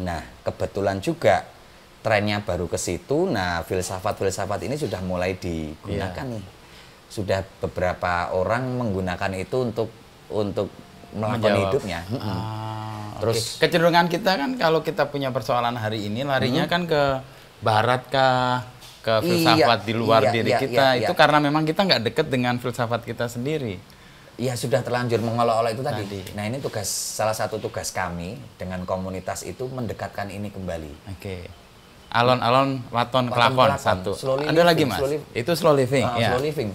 Nah, kebetulan juga trennya baru ke situ. Nah, filsafat ini sudah mulai digunakan nih. Sudah beberapa orang menggunakan itu untuk melakoni hidupnya. Terus kecenderungan kita kan kalau kita punya persoalan hari ini larinya kan ke Barat kah, ke filsafat di luar diri kita itu karena memang kita nggak deket dengan filsafat kita sendiri. Ya sudah terlanjur mengolok-olok itu tadi. Nah ini salah satu tugas kami dengan komunitas itu mendekatkan ini kembali. Oke. Alon-alon waton kelakon satu. Ada lagi Mas? Itu slow living. Slow living.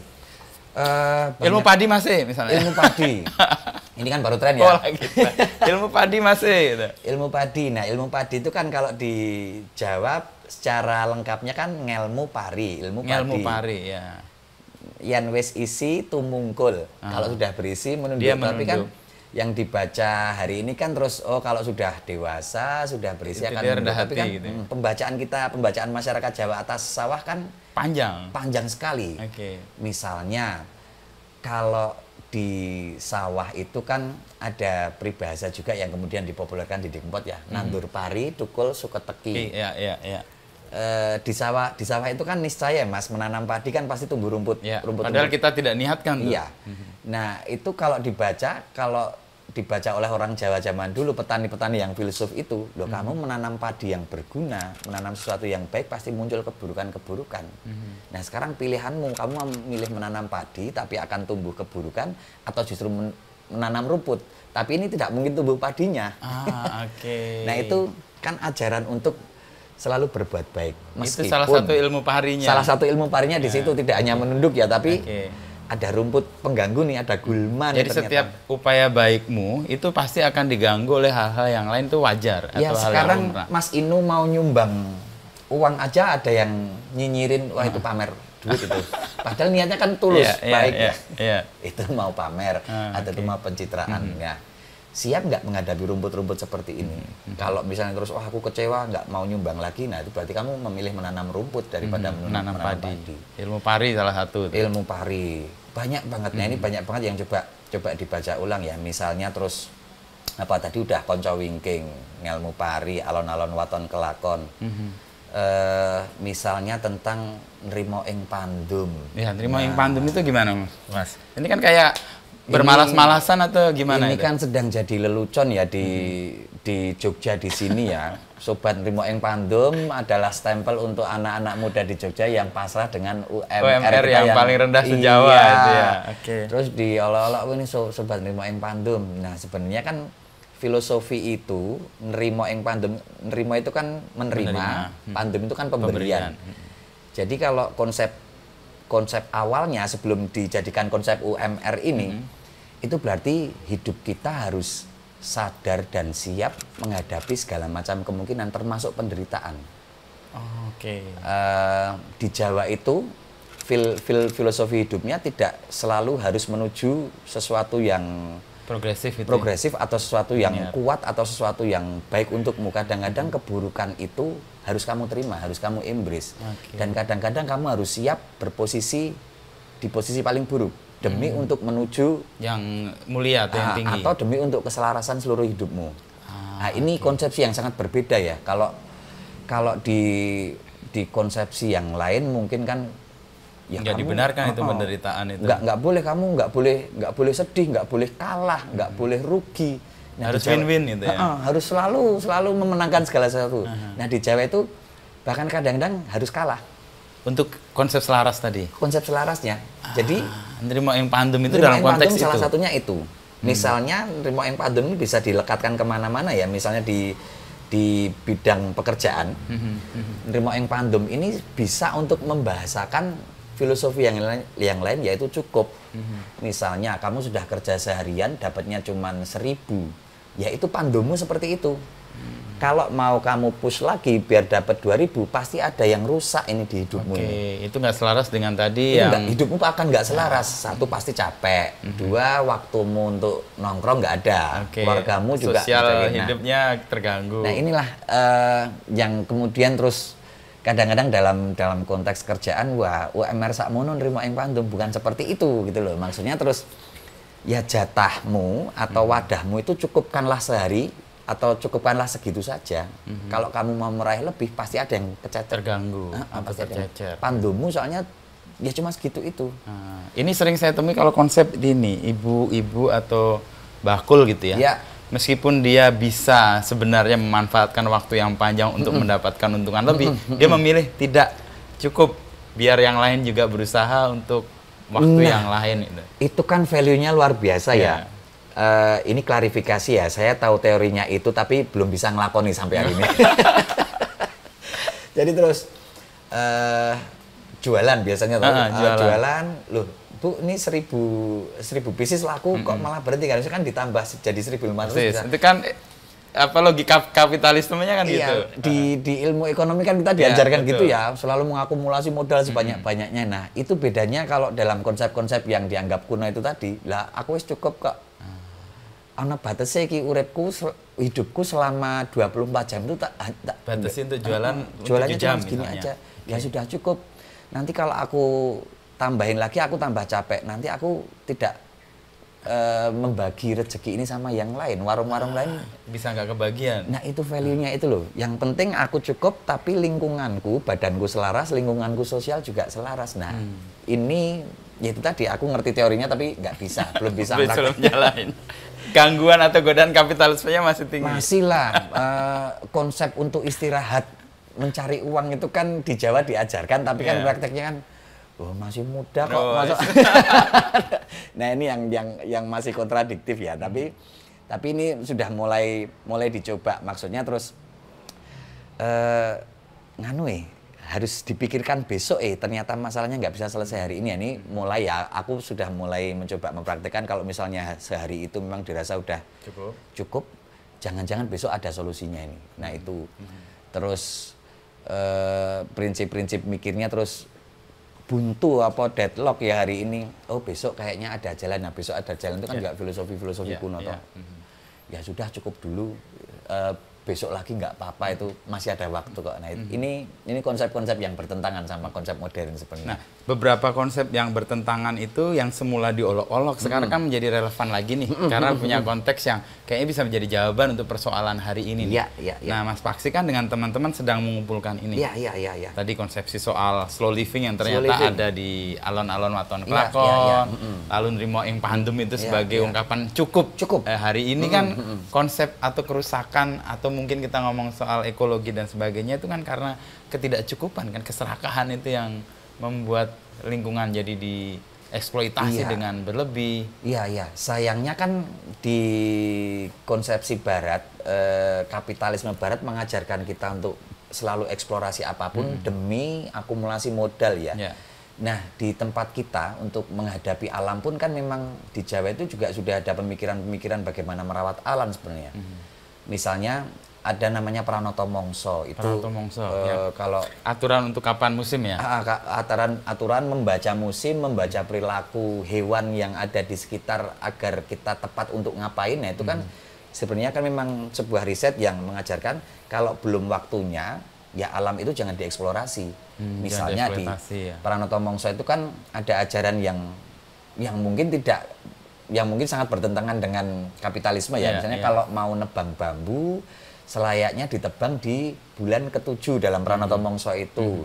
Ilmu padi masih misalnya. Ilmu padi. Ini kan baru tren ya. Oh, lagi. Ilmu padi masih. Gitu. Ilmu padi. Nah ilmu padi itu kan kalau dijawab secara lengkapnya kan ngelmu pari. Ilmu pari ya. Yan wis isi tumungkul. Kalau sudah berisi menunduk. Tapi kan yang dibaca hari ini kan terus kalau sudah dewasa, sudah berisi akan menunduk. Tapi kan gitu. Pembacaan masyarakat Jawa atas sawah kan panjang sekali. Misalnya kalau di sawah itu kan ada peribahasa juga yang kemudian dipopulerkan di Dikempot ya. Nandur pari, tukul suketeki. Iya. Di sawah itu kan niscaya Mas, menanam padi kan pasti tumbuh rumput. Padahal kita tidak niatkan. Iya. Nah itu kalau dibaca oleh orang Jawa zaman dulu, petani-petani yang filsuf itu, loh kamu menanam padi yang berguna, menanam sesuatu yang baik pasti muncul keburukan-keburukan. Nah sekarang pilihanmu, kamu memilih menanam padi tapi akan tumbuh keburukan atau justru menanam rumput, tapi ini tidak mungkin tumbuh padinya. Nah itu kan ajaran untuk selalu berbuat baik. Meskipun itu salah satu ilmu parinya. Salah satu ilmu parinya di situ tidak hanya menunduk ya, tapi ada rumput pengganggu nih, ada gulma. Jadi setiap upaya baikmu itu pasti akan diganggu oleh hal-hal yang lain, itu wajar. Ya atau sekarang hal yang Mas Inu mau nyumbang uang aja ada yang nyinyirin, wah itu pamer duit itu. Padahal niatnya kan tulus, baik. Itu mau pamer atau itu mau pencitraan. Ya. Siap nggak menghadapi rumput-rumput seperti ini? Kalau misalnya terus, aku kecewa, nggak mau nyumbang lagi, nah itu berarti kamu memilih menanam rumput daripada menanam padi. Ilmu pari salah satu. Ilmu pari banyak banget. Nah ini banyak banget yang coba dibaca ulang ya. Misalnya terus apa tadi udah konco wingking, ngelmu pari, alon-alon waton kelakon. Misalnya tentang nrimo ing pandum. Ya, nrimo ing pandum itu gimana Mas? Ini kan kayak bermalas-malasan atau gimana? Ini kan sedang jadi lelucon ya di Jogja di sini ya. Sobat Nrimo ing Pandum adalah stempel untuk anak-anak muda di Jogja yang pasrah dengan UMR yang paling rendah se-Jawa itu ya. Terus diolok-olok ini Sobat Nrimo ing Pandum. Nah, sebenarnya kan filosofi itu nrimo ing pandum, nrimo itu kan menerima. Pandum itu kan pemberian. Jadi kalau konsep awalnya sebelum dijadikan konsep UMR ini, itu berarti hidup kita harus sadar dan siap menghadapi segala macam kemungkinan termasuk penderitaan. Di Jawa itu filosofi hidupnya tidak selalu harus menuju sesuatu yang progresif atau sesuatu yang kuat atau sesuatu yang baik untukmu. Kadang-kadang keburukan itu harus kamu terima, harus kamu embrace. Dan kadang-kadang kamu harus siap berposisi di posisi paling buruk demi untuk menuju yang mulia atau yang tinggi, atau demi untuk keselarasan seluruh hidupmu. Nah, ini konsepsi yang sangat berbeda ya. Kalau di konsepsi yang lain mungkin kan ya nggak dibenarkan itu penderitaan itu. Nggak boleh, kamu nggak boleh sedih, nggak boleh kalah, nggak boleh rugi. Nah, harus win-win gitu ya. Harus selalu memenangkan segala sesuatu. Nah di Jawa itu bahkan kadang-kadang harus kalah. Untuk konsep selaras tadi. Konsep selarasnya. Jadi nrimo ing pandum itu dalam konteks itu. Salah satunya itu. Misalnya nrimo ing pandum ini bisa dilekatkan kemana-mana ya. Misalnya di bidang pekerjaan, nrimo ing pandum ini bisa untuk membahasakan filosofi yang lain yaitu cukup. Misalnya kamu sudah kerja seharian dapatnya cuma 1.000, ya itu pandumu seperti itu. Kalau mau kamu push lagi biar dapat 2.000, pasti ada yang rusak ini di hidupmu. Itu nggak selaras dengan tadi yang hidupmu akan nggak selaras. Satu pasti capek, dua waktumu untuk nongkrong nggak ada, keluargamu juga sosial hidupnya terganggu. Nah inilah yang kemudian terus kadang-kadang dalam konteks kerjaan, wah UMR sakmono nrimo ing pandum, bukan seperti itu gitu loh. Maksudnya terus ya jatahmu atau wadahmu itu cukupkanlah sehari atau cukupkanlah segitu saja. Kalau kamu mau meraih lebih pasti ada yang kececer, terganggu, pasti tercecer. Pandummu soalnya ya cuma segitu itu. Ini sering saya temui kalau konsep ini ibu-ibu atau bakul gitu ya. Meskipun dia bisa sebenarnya memanfaatkan waktu yang panjang untuk mendapatkan untungan lebih, dia memilih tidak cukup biar yang lain juga berusaha untuk waktu yang lain itu. Itu kan value-nya luar biasa ya. Ini klarifikasi ya, saya tahu teorinya itu tapi belum bisa ngelakoni sampai hari ini. Jadi terus jualan biasanya jualan, loh Bu ini 1000 bisnis laku kok malah berhenti kan? Itu kan ditambah jadi 1.500. Itu kan apa logika kapitalismenya kan gitu. Di ilmu ekonomi kan kita diajarkan gitu ya, selalu mengakumulasi modal sebanyak-banyaknya. Nah, itu bedanya kalau dalam konsep-konsep yang dianggap kuno itu tadi. Lah, aku wis cukup kok. Ana batese iki uripku hidupku selama 24 jam itu tak batasi untuk jualan jualannya jam segini aja. Ya sudah cukup. Nanti kalau aku tambahin lagi aku tambah capek. Nanti aku tidak membagi rezeki ini sama yang lain, warung-warung lain bisa nggak kebagian. Nah itu value-nya itu loh. Yang penting aku cukup, tapi lingkunganku, badanku selaras, lingkunganku sosial juga selaras. Nah ini ya itu tadi aku ngerti teorinya tapi nggak bisa, belum bisa belum nyalain. Gangguan atau godaan kapitalismenya masih tinggi. Masih lah. Konsep untuk istirahat, mencari uang itu kan di Jawa diajarkan, tapi kan prakteknya kan masih muda kok masuk. Nah ini yang masih kontradiktif ya, tapi ini sudah mulai dicoba, maksudnya terus harus dipikirkan besok ternyata masalahnya nggak bisa selesai hari ini. Ini mulai ya, aku sudah mulai mencoba mempraktekkan kalau misalnya sehari itu memang dirasa udah cukup, jangan-jangan besok ada solusinya ini. Nah itu terus prinsip-prinsip mikirnya terus buntu apa deadlock ya hari ini, besok kayaknya ada jalan. Nah besok ada jalan itu kan nggak filosofi kuno toh. Ya sudah cukup dulu, besok lagi nggak apa-apa, itu masih ada waktu kok. Nah ini konsep-konsep yang bertentangan sama konsep modern sebenarnya. Nah beberapa konsep yang bertentangan itu yang semula diolok-olok sekarang kan menjadi relevan lagi nih karena punya konteks yang kayaknya bisa menjadi jawaban untuk persoalan hari ini nih. Nah Mas Paksi kan dengan teman-teman sedang mengumpulkan ini. Tadi konsepsi soal slow living yang ternyata ada di alon-alon waton kelakon, lalu nrimo ing pandem itu sebagai ungkapan cukup. Hari ini kan konsep atau kerusakan atau mungkin kita ngomong soal ekologi dan sebagainya itu kan karena ketidakcukupan kan, keserakahan itu yang membuat lingkungan jadi dieksploitasi dengan berlebih. Sayangnya kan di konsepsi barat, kapitalisme barat mengajarkan kita untuk selalu eksplorasi apapun demi akumulasi modal ya. Nah, di tempat kita untuk menghadapi alam pun kan memang di Jawa itu juga sudah ada pemikiran-pemikiran bagaimana merawat alam sebenarnya. Misalnya ada namanya Pranoto Mongso itu. Kalau aturan untuk kapan musim ya? Aturan membaca musim, membaca perilaku hewan yang ada di sekitar agar kita tepat untuk ngapain. Nah, itu kan sebenarnya kan memang sebuah riset yang mengajarkan kalau belum waktunya ya alam itu jangan dieksplorasi. Misalnya di Pranoto Mongso itu kan ada ajaran yang mungkin sangat bertentangan dengan kapitalisme ya. Misalnya kalau mau nebang bambu selayaknya ditebang di bulan ke-7 dalam Pranoto Mongso itu.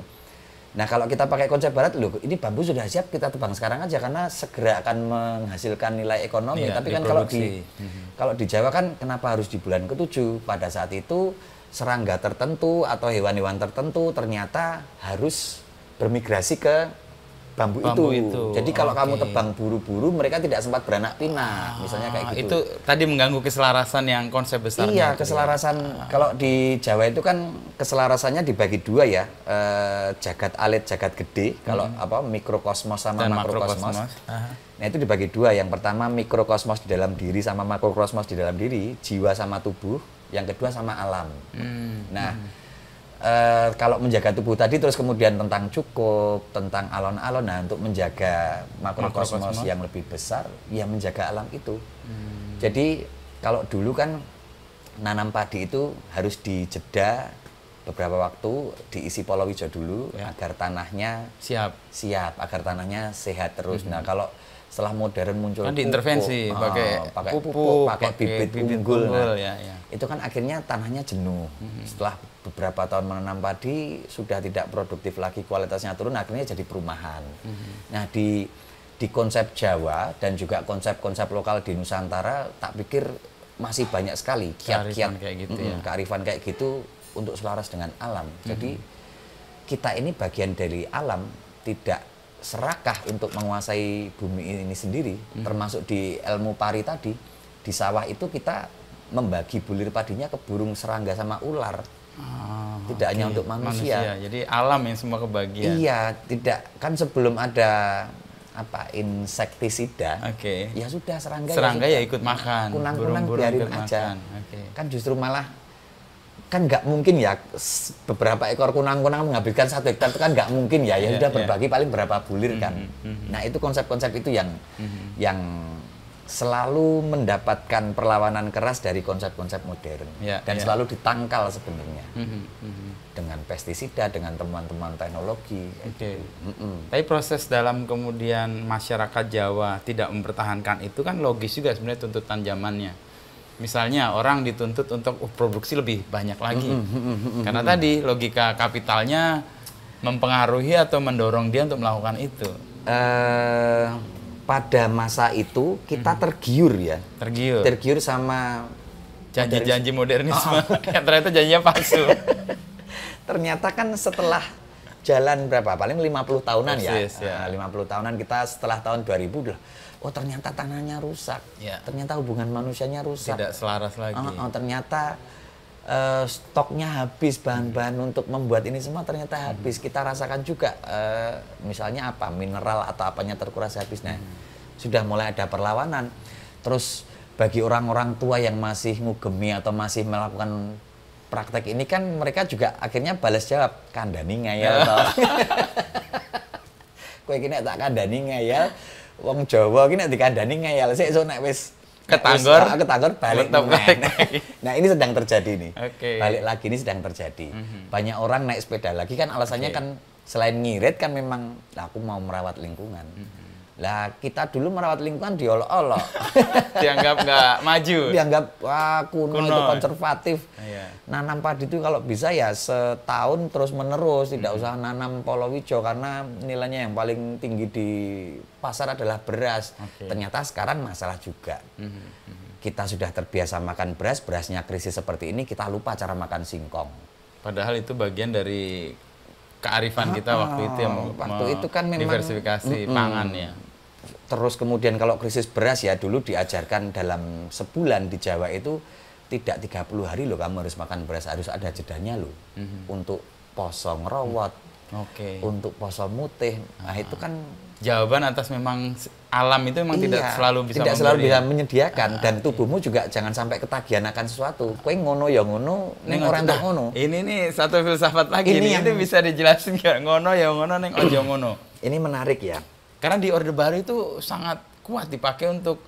Nah, kalau kita pakai konsep barat, loh ini bambu sudah siap, kita tebang sekarang aja karena segera akan menghasilkan nilai ekonomi. Tapi kan kalau di Jawa kan kenapa harus di bulan ke-7? Pada saat itu serangga tertentu atau hewan-hewan tertentu ternyata harus bermigrasi ke bambu itu. Jadi kalau kamu tebang buru-buru, mereka tidak sempat beranak pinak, misalnya kayak gitu. Itu tadi mengganggu keselarasan yang konsep besarnya. Iya, keselarasan. Kalau di Jawa itu kan keselarasannya dibagi dua ya, jagat alit, jagat gede. Kalau mikrokosmos sama makrokosmos. Nah itu dibagi dua. Yang pertama mikrokosmos di dalam diri sama makrokosmos di dalam diri, jiwa sama tubuh. Yang kedua sama alam. Kalau menjaga tubuh tadi terus kemudian tentang cukup, tentang alon-alon. Nah untuk menjaga makrokosmos yang lebih besar, ya menjaga alam itu. Jadi kalau dulu kan nanam padi itu harus dijeda beberapa waktu, diisi palawija dulu agar tanahnya siap, agar tanahnya sehat terus. Nah kalau setelah modern muncul kan diintervensi pakai pupuk, pakai bibit unggul. Itu kan akhirnya tanahnya jenuh. Setelah beberapa tahun menanam padi sudah tidak produktif lagi, kualitasnya turun, akhirnya jadi perumahan. Nah di konsep Jawa dan juga konsep-konsep lokal di Nusantara, tak pikir masih banyak sekali kiat-kiat kayak gitu kearifan kayak gitu untuk selaras dengan alam. Jadi kita ini bagian dari alam, tidak serakah untuk menguasai bumi ini sendiri, termasuk di ilmu pari tadi. Di sawah itu kita membagi bulir padinya ke burung, serangga sama ular. Tidak hanya untuk manusia. Jadi alam yang semua kebagian. Iya, tidak kan sebelum ada insektisida. Ya sudah serangga ya ikut makan. Kunang-kunang biarin aja. Kan justru malah kan nggak mungkin ya beberapa ekor kunang-kunang menghabiskan 1 hektar itu kan nggak mungkin ya. Ya sudah berbagi paling berapa bulir kan. Nah, itu konsep-konsep itu yang selalu mendapatkan perlawanan keras dari konsep-konsep modern dan selalu ditangkal sebenarnya dengan pestisida, dengan temuan-temuan teknologi. Tapi proses dalam kemudian masyarakat Jawa tidak mempertahankan itu kan logis juga sebenarnya tuntutan zamannya. Misalnya orang dituntut untuk produksi lebih banyak lagi, karena tadi logika kapitalnya mempengaruhi atau mendorong dia untuk melakukan itu. Pada masa itu kita tergiur sama janji-janji modernisme. Ternyata janjinya palsu. Ternyata kan setelah jalan berapa? Paling 50 tahunan ya. 50 tahunan kita setelah tahun 2000 udah, oh ternyata tanahnya rusak. Ternyata hubungan manusianya rusak. Tidak selaras lagi. Ternyata stoknya habis, bahan-bahan untuk membuat ini semua ternyata habis. Kita rasakan juga misalnya mineral atau apanya terkuras habis. Nah, sudah mulai ada perlawanan. Terus bagi orang-orang tua yang masih ngugemi atau masih melakukan praktek ini kan mereka juga akhirnya balas jawab, kandani ngayal toh. Kowe iki nek tak kandani ngayal, wong Jawa iki nek dikandani ngayal sik esuk nek wis ketanggor balik. Nah, ini sedang terjadi nih. Balik lagi ini sedang terjadi. Banyak orang naik sepeda lagi kan alasannya kan selain ngirit kan memang aku mau merawat lingkungan. Lah kita dulu merawat lingkungan diolok-olok. Dianggap nggak maju. Dianggap kuno itu konservatif. Nanam padi itu kalau bisa ya setahun terus menerus, tidak usah nanam polowijo karena nilainya yang paling tinggi di pasar adalah beras. Ternyata sekarang masalah juga. Kita sudah terbiasa makan beras, berasnya krisis seperti ini, kita lupa cara makan singkong. Padahal itu bagian dari kearifan kita waktu itu yang itu kan memang diversifikasi pangan ya. Terus kemudian kalau krisis beras ya dulu diajarkan dalam sebulan di Jawa itu tidak 30 hari loh kamu harus makan beras, harus ada jedanya loh. Untuk poso ngerowot, untuk poso mutih. Nah, itu kan jawaban atas memang alam itu memang tidak selalu bisa menyediakan dan tubuhmu juga jangan sampai ketagihan akan sesuatu. Kowe ngono ya ngono, ning ora entuk ngono. Ini nih satu filsafat lagi ini bisa dijelasin nggak? Ngono ya ngono, ning ojo ngono. Ini menarik ya. Karena di Orde Baru itu sangat kuat dipakai untuk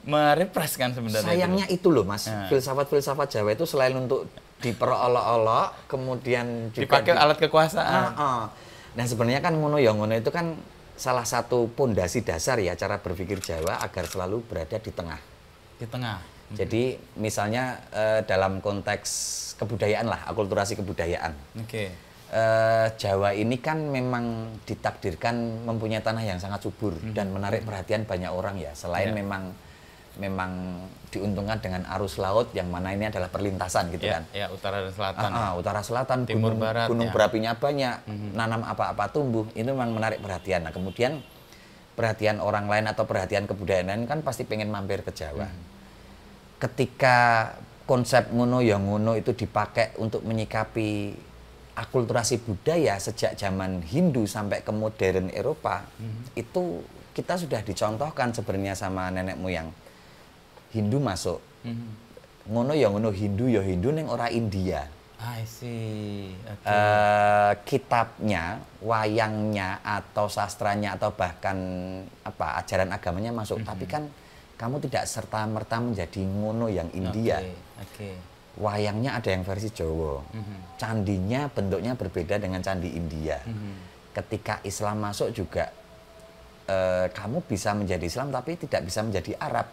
merepreskan sebenarnya. Sayangnya itu loh Mas, filsafat-filsafat Jawa itu selain untuk diperolok-olok, kemudian juga dipakai alat kekuasaan. Nah sebenarnya kan ngono ya ngono itu kan salah satu pondasi dasar ya cara berpikir Jawa agar selalu berada di tengah. Di tengah. Jadi misalnya dalam konteks kebudayaan lah, akulturasi kebudayaan. Jawa ini kan memang ditakdirkan mempunyai tanah yang sangat subur dan menarik perhatian banyak orang ya. Selain memang diuntungkan dengan arus laut yang mana ini adalah perlintasan gitu kan. Ya, utara dan selatan. Utara selatan, timur barat. Gunung berapinya banyak, nanam apa-apa tumbuh. Itu memang menarik perhatian. Nah, kemudian perhatian orang lain atau perhatian kebudayaan lain kan pasti pengen mampir ke Jawa. Ketika konsep ngono ya ngono itu dipakai untuk menyikapi akulturasi budaya sejak zaman Hindu sampai ke modern Eropa, itu kita sudah dicontohkan sebenarnya sama nenek moyang. Hindu masuk, ngono ya ngono, Hindu ya Hindu neng ora India. I see. Kitabnya, wayangnya atau sastranya atau bahkan ajaran agamanya masuk, tapi kan kamu tidak serta merta menjadi ngono yang India. Wayangnya ada yang versi Jawa, candinya bentuknya berbeda dengan candi India. Ketika Islam masuk juga, kamu bisa menjadi Islam tapi tidak bisa menjadi Arab.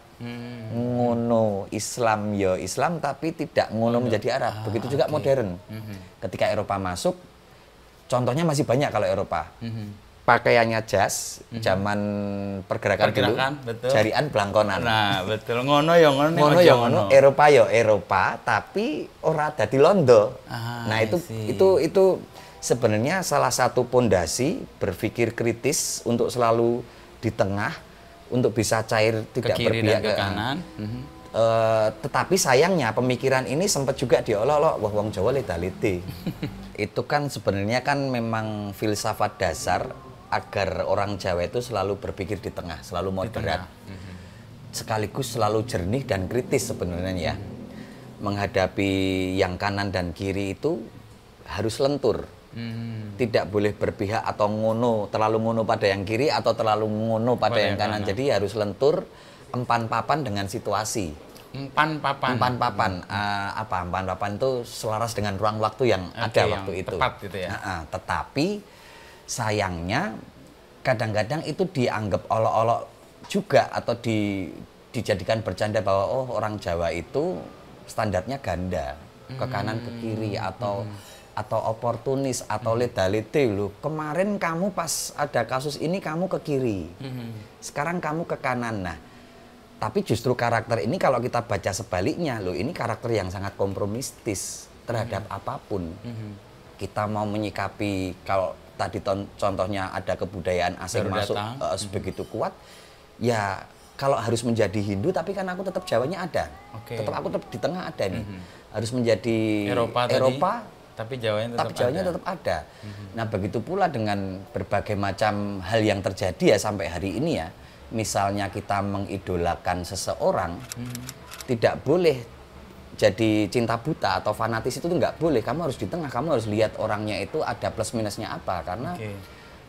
Ngono Islam ya Islam tapi tidak ngono menjadi Arab. Begitu juga modern. Ketika Eropa masuk, contohnya masih banyak kalau Eropa. Pakaiannya jas, zaman pergerakan dulu, betul. jarian blangkonan. Nah, betul. Ngono ya ngono, ngono ya ngono. Eropa ya Eropa, tapi ora dadi londo. Nah, itu sebenarnya salah satu pondasi berpikir kritis untuk selalu di tengah, untuk bisa cair tidak ke kiri berpihak dan ke kanan. Tetapi sayangnya pemikiran ini sempat juga diolok-olok, wah wong Jawa leda-lede. Itu kan sebenarnya kan memang filsafat dasar agar orang Jawa itu selalu berpikir di tengah, selalu moderat. Sekaligus selalu jernih dan kritis sebenarnya ya. Menghadapi yang kanan dan kiri itu harus lentur. Tidak boleh berpihak atau terlalu ngono pada yang kiri atau terlalu ngono pada yang kanan. Jadi harus lentur, empan papan dengan situasi. Empan papan. Empan papan itu selaras dengan ruang waktu yang ada waktu itu. Tepat gitu ya. Tetapi sayangnya kadang-kadang itu dianggap olok-olok juga atau dijadikan bercanda bahwa oh orang Jawa itu standarnya ganda, ke kanan ke kiri atau oportunis atau leda-lede loh. Kemarin kamu pas ada kasus ini kamu ke kiri. Sekarang kamu ke kanan. Nah, tapi justru karakter ini kalau kita baca sebaliknya loh, ini karakter yang sangat kompromistis terhadap apapun. Kita mau menyikapi kalau tadi contohnya ada kebudayaan asing masuk sebegitu kuat, ya kalau harus menjadi Hindu tapi kan aku tetap Jawanya ada. Tetap aku tetap di tengah ada nih. Harus menjadi Eropa tapi Jawanya tetap ada. Nah, begitu pula dengan berbagai macam hal yang terjadi ya sampai hari ini ya. Misalnya kita mengidolakan seseorang, tidak boleh jadi cinta buta atau fanatis itu nggak boleh. Kamu harus di tengah, kamu harus lihat orangnya itu ada plus minusnya apa. Karena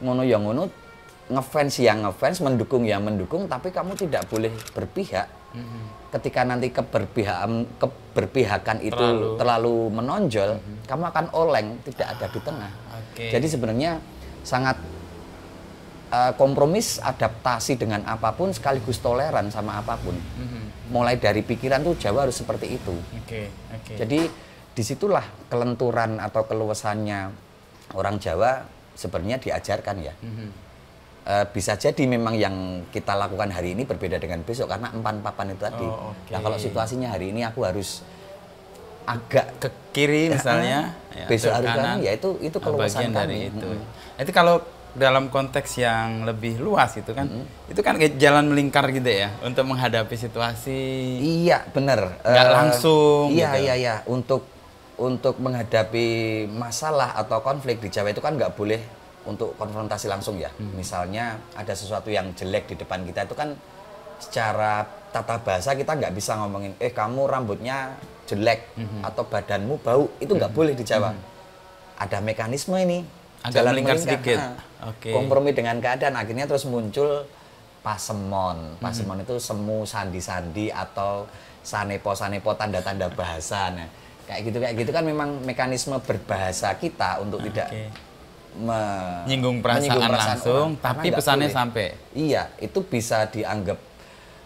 ngono yang ngono, ngefans yang ngefans, mendukung yang mendukung, tapi kamu tidak boleh berpihak. Ketika nanti keberpihakan itu terlalu menonjol, kamu akan oleng, tidak ada di tengah. Jadi sebenarnya sangat kompromis, adaptasi dengan apapun, sekaligus toleran sama apapun. Mulai dari pikiran tuh Jawa harus seperti itu. Jadi disitulah kelenturan atau keluasannya orang Jawa sebenarnya diajarkan ya. Bisa jadi memang yang kita lakukan hari ini berbeda dengan besok karena empan papan itu tadi. Nah, kalau situasinya hari ini aku harus agak ke kiri misalnya, besok harus kanan, ya itu keluasan dari itu. Itu kalau dalam konteks yang lebih luas itu kan, itu kan kayak jalan melingkar gitu ya untuk menghadapi situasi. Iya benar. Nggak langsung. Iya gitu. iya. Untuk menghadapi masalah atau konflik di Jawa itu kan nggak boleh untuk konfrontasi langsung ya. Misalnya ada sesuatu yang jelek di depan kita itu kan secara tata bahasa kita nggak bisa ngomongin kamu rambutnya jelek atau badanmu bau, itu nggak boleh di Jawa. Ada mekanisme ini agak melingkar sedikit. Kompromi dengan keadaan, akhirnya terus muncul pasemon. Pasemon itu semu, sandi-sandi atau sanepo-sanepo, tanda-tanda bahasa. Nah, kayak gitu kan memang mekanisme berbahasa kita untuk tidak menyinggung perasaan langsung, tapi pesannya sampai. Iya, itu bisa dianggap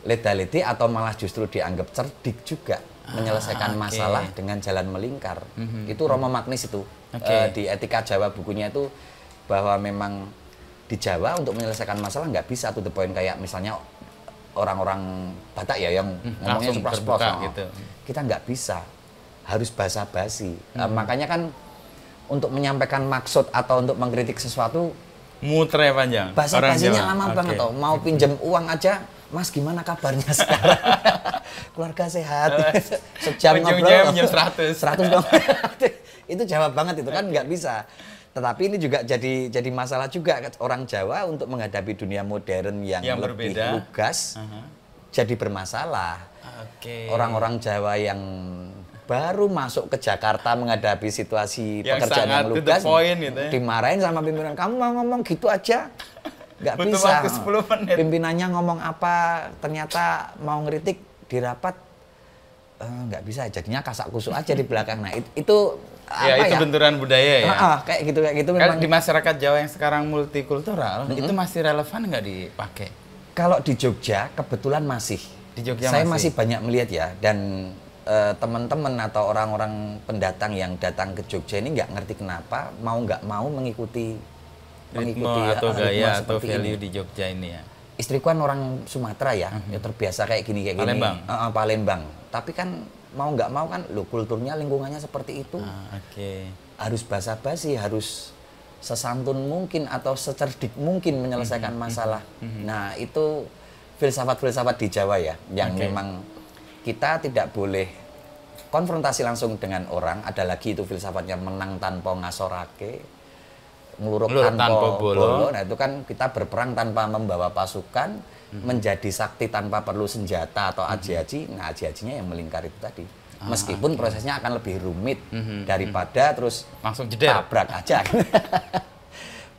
leda-lede atau malah justru dianggap cerdik juga. Menyelesaikan masalah dengan jalan melingkar. Itu Romo Magnis itu. Di Etika Jawa bukunya itu bahwa memang di Jawa untuk menyelesaikan masalah nggak bisa to the point kayak misalnya orang-orang Batak ya yang ngomongnya ceplos-ceplos gitu. Kita nggak bisa, harus basa-basi. Makanya kan untuk menyampaikan maksud atau untuk mengkritik sesuatu muter panjang. Basa-basinya lama banget toh. Mau pinjam uang aja, Mas gimana kabarnya sekarang? Keluarga sehat. Sejam ngobrol. Pinjam 100 dong. Itu Jawa banget itu kan nggak bisa. Tetapi ini juga jadi masalah juga orang Jawa untuk menghadapi dunia modern yang lebih lugas. Jadi bermasalah. Orang-orang Jawa yang baru masuk ke Jakarta menghadapi situasi pekerjaan yang lugas, gitu ya. Dimarahin sama pimpinan, kamu mau ngomong gitu aja, nggak bisa. Waktu 10 menit. Pimpinannya ngomong apa, ternyata mau ngeritik di rapat, nggak bisa, jadinya kasak kusuk aja di belakang. Nah itu itu benturan budaya ya. Kayak gitu memang. Di masyarakat Jawa yang sekarang multikultural, itu masih relevan nggak dipakai? Kalau di Jogja kebetulan masih. Di Jogja saya masih banyak melihat ya, dan teman-teman atau orang-orang pendatang yang datang ke Jogja ini nggak ngerti kenapa nggak mau mengikuti atau gaya atau value ini di Jogja ini ya. Istriku kan orang Sumatera ya, ya terbiasa kayak gini. Palembang. Tapi kan mau nggak mau kan, kulturnya lingkungannya seperti itu. Harus basa-basi, harus sesantun mungkin atau secerdik mungkin menyelesaikan masalah. Nah, itu filsafat-filsafat di Jawa ya, yang memang kita tidak boleh konfrontasi langsung dengan orang. Ada lagi itu filsafatnya menang tanpa ngasorake, nguruk tanpa bolo. Nah, itu kan kita berperang tanpa membawa pasukan, menjadi sakti tanpa perlu senjata atau aji-aji. Nah, aji-ajinya yang melingkar itu tadi. Meskipun prosesnya akan lebih rumit daripada terus langsung jeder, tabrak aja.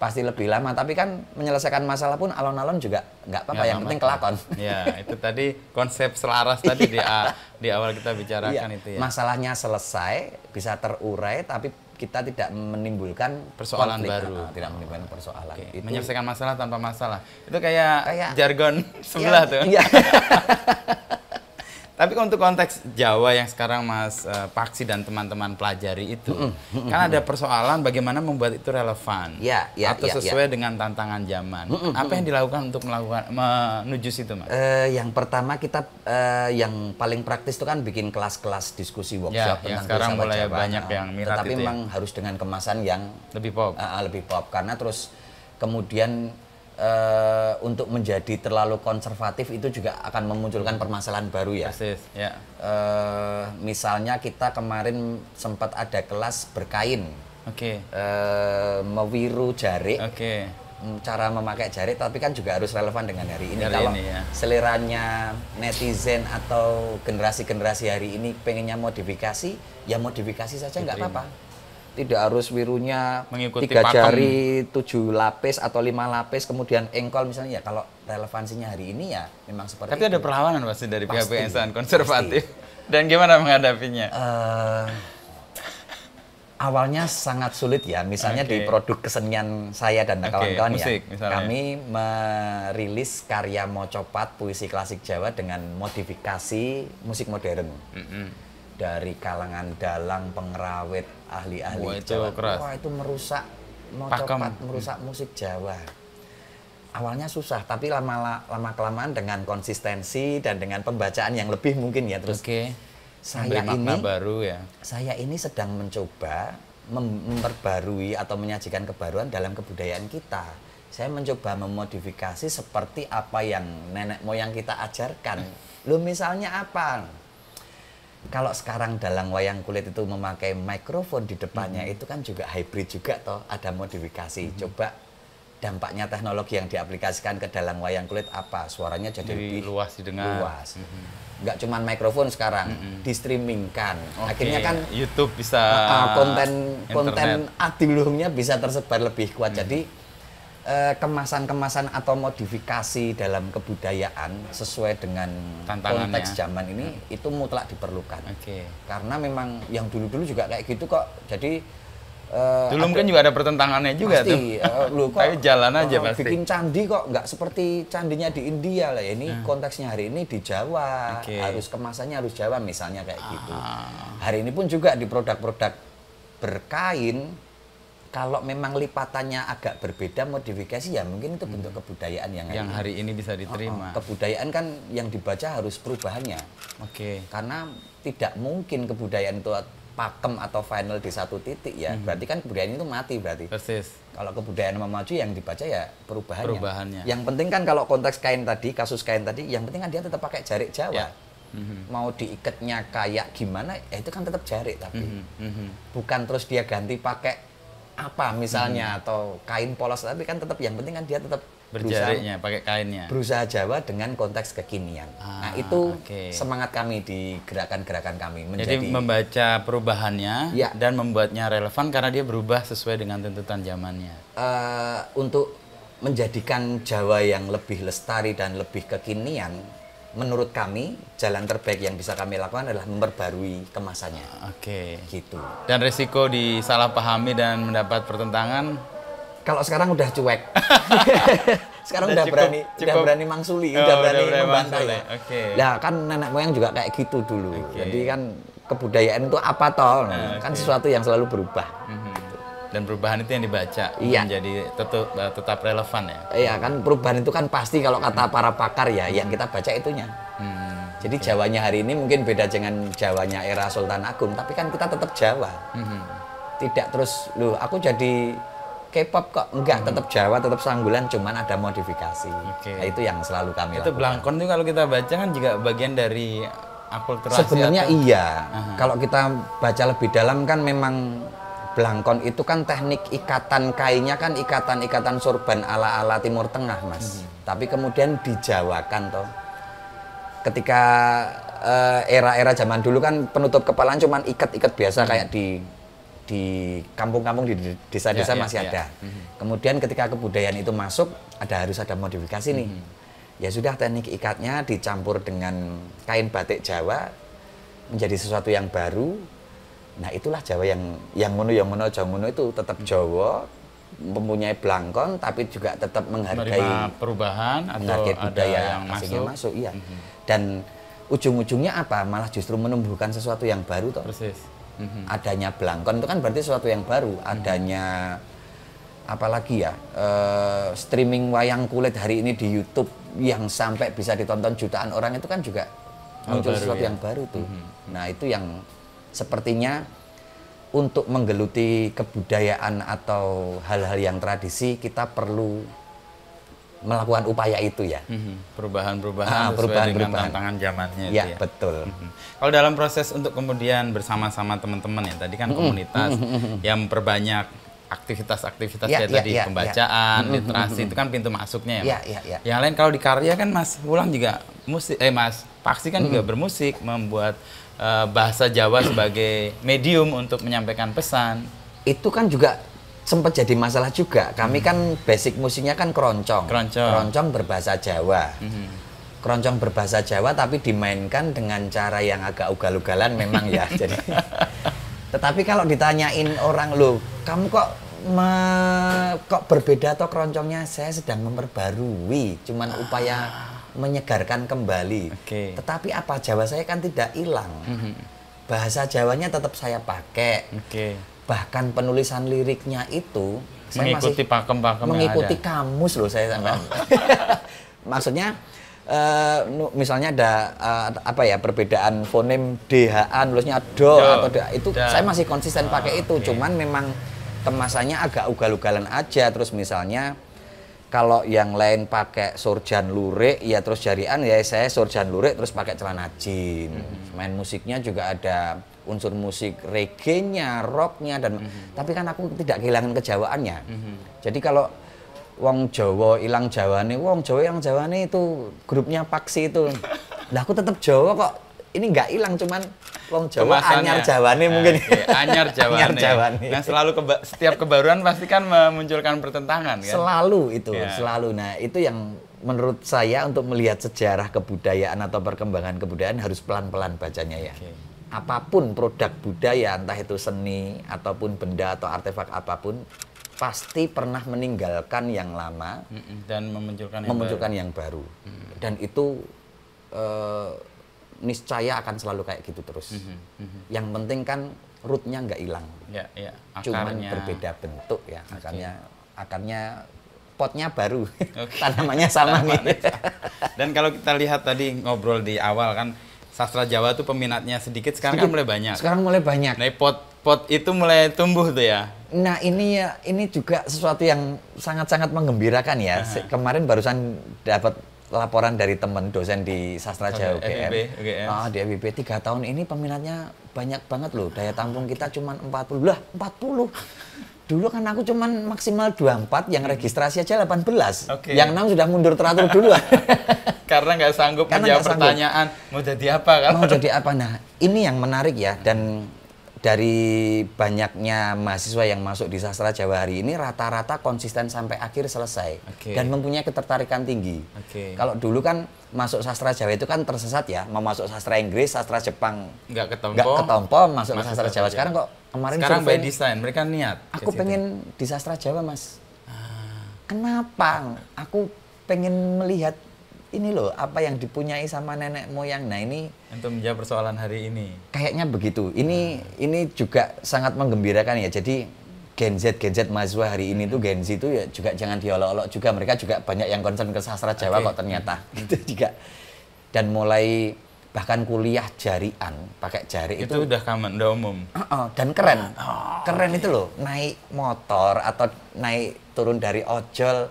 Pasti lebih lama, tapi kan menyelesaikan masalah pun alon-alon juga nggak apa-apa, yang penting kelakon. Ya, itu tadi konsep selaras tadi di awal kita bicarakan itu ya. Masalahnya selesai, bisa terurai, tapi kita tidak menimbulkan persoalan konflik, baru. Tidak menimbulkan persoalan. Itu, menyelesaikan masalah tanpa masalah. Itu kayak jargon sebelah tuh. Iya. Tapi untuk konteks Jawa yang sekarang Mas Paksi dan teman-teman pelajari itu, kan ada persoalan bagaimana membuat itu relevan atau sesuai dengan tantangan zaman. Apa yang dilakukan untuk menuju situ, Mas? Yang pertama kita yang paling praktis itu kan bikin kelas-kelas diskusi workshop tentang yang sekarang mulai Jawa. Banyak yang minat. Tetapi memang harus dengan kemasan yang lebih pop. Lebih pop, karena terus kemudian untuk menjadi terlalu konservatif itu juga akan memunculkan permasalahan baru ya. Persis, ya. Misalnya kita kemarin sempat ada kelas berkain, mewiru jarik, cara memakai jarik, tapi kan juga harus relevan dengan hari ini. Kalau seleranya netizen atau generasi-generasi hari ini pengennya modifikasi, ya modifikasi saja nggak apa-apa. Tidak harus wirunya mengikuti 3 jari, 7 lapis atau 5 lapis, kemudian engkol misalnya. Ya kalau relevansinya hari ini ya memang seperti itu. Tapi ada perlawanan pasti dari pihak-pihak insan konservatif. Dan gimana menghadapinya? Awalnya sangat sulit ya. Misalnya di produk kesenian saya dan kawan-kawan ya, kami merilis karya mocopat puisi klasik Jawa dengan modifikasi musik modern. Dari kalangan dalang, pengrawit, ahli-ahli Jawa. Wah, itu merusak mocopat, merusak musik Jawa. Awalnya susah, tapi lama-kelamaan dengan konsistensi dan dengan pembacaan yang lebih mungkin ya terus. Saya ini sedang mencoba memperbarui atau menyajikan kebaruan dalam kebudayaan kita. Saya mencoba memodifikasi seperti apa yang nenek moyang kita ajarkan. Loh, misalnya apa? Kalau sekarang dalang wayang kulit itu memakai mikrofon di depannya, itu kan juga hybrid juga toh, ada modifikasi. Coba dampaknya teknologi yang diaplikasikan ke dalang wayang kulit apa? Suaranya jadi lebih luas didengar. Luas. Nggak cuma mikrofon sekarang, di-streamingkan. Akhirnya kan YouTube bisa konten adiluhungnya bisa tersebar lebih kuat. Jadi kemasan-kemasan atau modifikasi dalam kebudayaan sesuai dengan konteks zaman ini itu mutlak diperlukan. Karena memang yang dulu-dulu juga kayak gitu kok. Jadi dulu mungkin juga ada pertentangannya juga pasti, tuh. Kayak jalan aja pasti. Bikin candi kok nggak seperti candinya di India lah. Ini konteksnya hari ini di Jawa. Harus kemasannya harus Jawa misalnya kayak gitu. Hari ini pun juga di produk-produk berkain, kalau memang lipatannya agak berbeda modifikasi ya mungkin itu bentuk kebudayaan yang hari ini bisa diterima. Kebudayaan kan yang dibaca harus perubahannya. Karena tidak mungkin kebudayaan itu pakem atau final di satu titik ya. Berarti kan kebudayaan itu mati berarti. Persis. Kalau kebudayaan mau maju yang dibaca ya perubahannya. Yang penting kan kalau konteks kain tadi, kasus kain tadi, yang penting kan dia tetap pakai jarik Jawa. Mau diikatnya kayak gimana, ya itu kan tetap jarik tapi. Bukan terus dia ganti pakai apa misalnya atau kain polos, tapi kan tetap yang penting kan dia tetap berjariknya pakai kainnya, berusaha Jawa dengan konteks kekinian. Nah itu semangat kami di gerakan-gerakan kami jadi membaca perubahannya dan membuatnya relevan karena dia berubah sesuai dengan tuntutan zamannya. Untuk menjadikan Jawa yang lebih lestari dan lebih kekinian, menurut kami jalan terbaik yang bisa kami lakukan adalah memperbarui kemasannya. Gitu. Dan resiko disalahpahami dan mendapat pertentangan? Kalau sekarang udah cuek. Sekarang udah berani mangsuli, udah berani membantai. Nah kan nenek moyang juga kayak gitu dulu. Jadi kan kebudayaan itu apa toh? Kan sesuatu yang selalu berubah. Dan perubahan itu yang dibaca menjadi tetap relevan ya. Iya kan, perubahan itu kan pasti kalau kata para pakar ya, yang kita baca itunya. Jadi Jawanya hari ini mungkin beda dengan Jawanya era Sultan Agung, tapi kan kita tetap Jawa. Tidak terus, loh aku jadi K-pop kok. Enggak, tetap Jawa, tetap Sanggulan, cuman ada modifikasi. Nah, itu yang selalu kami lakukan. Itu Blangkon itu kalau kita baca kan juga bagian dari akulturasi. Sebenarnya iya. Kalau kita baca lebih dalam kan memang Blangkon itu kan teknik ikatan kainnya kan ikatan-ikatan sorban ala-ala Timur Tengah, Mas. Tapi kemudian dijawakan toh. Ketika era-era zaman dulu kan penutup kepala cuman ikat-ikat biasa kayak di kampung-kampung, di desa-desa masih ada. Kemudian ketika kebudayaan itu masuk, harus ada modifikasi nih. Ya sudah, teknik ikatnya dicampur dengan kain batik Jawa menjadi sesuatu yang baru. Nah, itulah Jawa yang ngono itu tetap Jawa, mempunyai Blangkon tapi juga tetap menghargai perubahan atau budaya yang asingnya masuk. Iya. Dan ujung-ujungnya apa? Malah justru menumbuhkan sesuatu yang baru toh. Persis. Adanya Blangkon itu kan berarti sesuatu yang baru. Adanya apalagi ya, streaming wayang kulit hari ini di YouTube yang sampai bisa ditonton jutaan orang itu kan juga muncul sesuatu yang baru tuh. Nah, itu yang sepertinya untuk menggeluti kebudayaan atau hal-hal yang tradisi kita perlu melakukan upaya itu ya. Perubahan-perubahan sesuai dengan tantangan zamannya ya, itu ya. Betul. Kalau dalam proses untuk kemudian bersama-sama teman-teman ya, tadi kan komunitas yang memperbanyak aktivitas-aktivitas tadi pembacaan, literasi itu kan pintu masuknya ya. Yang lain kalau di karya kan Mas Wulang juga musik, Mas Paksi kan juga bermusik, membuat bahasa Jawa sebagai medium untuk menyampaikan pesan. Itu kan juga sempat jadi masalah juga. Kami kan basic musiknya kan keroncong. Keroncong berbahasa Jawa. Keroncong berbahasa Jawa tapi dimainkan dengan cara yang agak ugal-ugalan memang ya. Jadi tetapi kalau ditanyain orang, loh, kamu kok berbeda toh keroncongnya? Saya sedang memperbarui, cuman upaya menyegarkan kembali. Tetapi apa, Jawa saya kan tidak hilang. Bahasa Jawanya tetap saya pakai. Bahkan penulisan liriknya itu saya mengikuti pakem-pakem mengikuti kamus loh saya sampai. Maksudnya misalnya ada apa ya, perbedaan fonem DHA nulisnya do atau itu saya masih konsisten pakai itu. Cuman memang kemasannya agak ugal-ugalan aja. Terus misalnya kalau yang lain pakai surjan lurik ya terus jarian, ya saya surjan lurik terus pakai celana jin. Main musiknya juga ada unsur musik reggae-nya, rock-nya dan tapi kan aku tidak kehilangan kejawaannya. Jadi kalau wong Jawa ilang Jawane, wong Jawa yang Jawane itu grupnya Paksi itu. Lah aku tetap Jawa kok. Ini nggak hilang, cuman wong Jawa anyar Jawane mungkin. Anyar Jawane. Nah, selalu setiap kebaruan pasti kan memunculkan pertentangan kan. Selalu itu, selalu. Nah, itu yang menurut saya untuk melihat sejarah kebudayaan atau perkembangan kebudayaan harus pelan-pelan bacanya ya. Apapun produk budaya, entah itu seni ataupun benda atau artefak apapun, pasti pernah meninggalkan yang lama dan memunculkan yang baru. Dan itu niscaya akan selalu kayak gitu terus. Yang penting kan rootnya nggak hilang. Cuman berbeda bentuk ya. Akarnya potnya baru, tanamannya sama nih. Dan kalau kita lihat tadi ngobrol di awal kan, sastra Jawa tuh peminatnya sedikit, sekarang kan mulai banyak. Sekarang mulai banyak. Nah, pot itu mulai tumbuh tuh ya. Nah, ini juga sesuatu yang sangat-sangat menggembirakan ya. Kemarin barusan dapat laporan dari teman dosen di Sastra Jawa UGM. Di FIB 3 tahun ini peminatnya banyak banget loh. Daya tampung kita cuma 40. Lah, 40. Dulu kan aku cuma maksimal 24, yang registrasi aja 18. Yang 6 sudah mundur teratur duluan. Karena nggak sanggup menjawab pertanyaan, mau jadi apa kan? Mau jadi apa? Nah, ini yang menarik ya. Dan dari banyaknya mahasiswa yang masuk di Sastra Jawa hari ini, rata-rata konsisten sampai akhir selesai. Dan mempunyai ketertarikan tinggi. Kalau dulu kan masuk Sastra Jawa itu kan tersesat ya. Mau masuk Sastra Inggris, Sastra Jepang nggak ketompo, masuk ke Sastra Jawa. Sekarang kok sekarang by design, mereka niat. Aku pengen di Sastra Jawa, Mas. Kenapa? Aku pengen melihat ini loh, apa yang dipunyai sama nenek moyang. Nah, ini untuk menjawab persoalan hari ini. Kayaknya begitu. Ini juga sangat menggembirakan ya. Jadi Gen Z mahasiswa hari ini tuh, Gen Z itu ya juga jangan diolok-olok juga. Mereka juga banyak yang concern ke Sastra Jawa kok ternyata. Gitu juga. Dan mulai bahkan kuliah jarian, pakai jari itu udah common, udah umum. Dan keren. Keren itu loh, naik motor atau naik turun dari ojol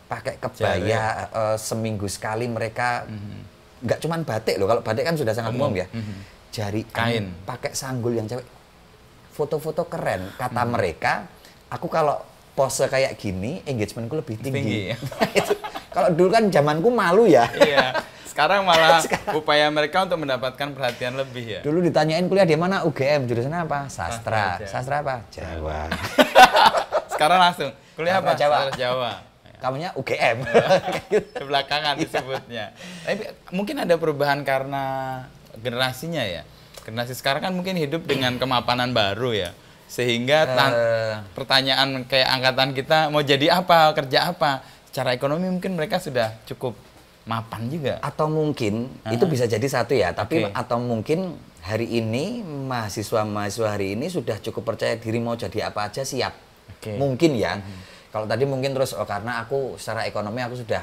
pakai kebaya, seminggu sekali mereka nggak cuman batik loh, kalau batik kan sudah sangat umum ya. Jari kain, pakai sanggul yang cewek. Foto-foto keren, kata mereka, aku kalau pose kayak gini, engagementku lebih tinggi. Kalau dulu kan zamanku malu ya. Iya. Sekarang malah upaya mereka untuk mendapatkan perhatian lebih ya. Dulu ditanyain kuliah di mana, UGM, jurusan apa? Sastra. Sastra apa? Jawa. Sekarang langsung kuliah apa? Jawa. Jawa. Kamunya UGM. Belakangan disebutnya. Tapi mungkin ada perubahan karena generasinya ya. Generasi sekarang kan mungkin hidup dengan kemapanan baru ya. Sehingga pertanyaan kayak angkatan kita mau jadi apa, kerja apa, secara ekonomi mungkin mereka sudah cukup mapan juga. Atau mungkin itu bisa jadi satu ya, tapi atau mungkin hari ini mahasiswa hari ini sudah cukup percaya diri mau jadi apa aja siap. Mungkin ya. Kalau tadi mungkin terus karena aku secara ekonomi aku sudah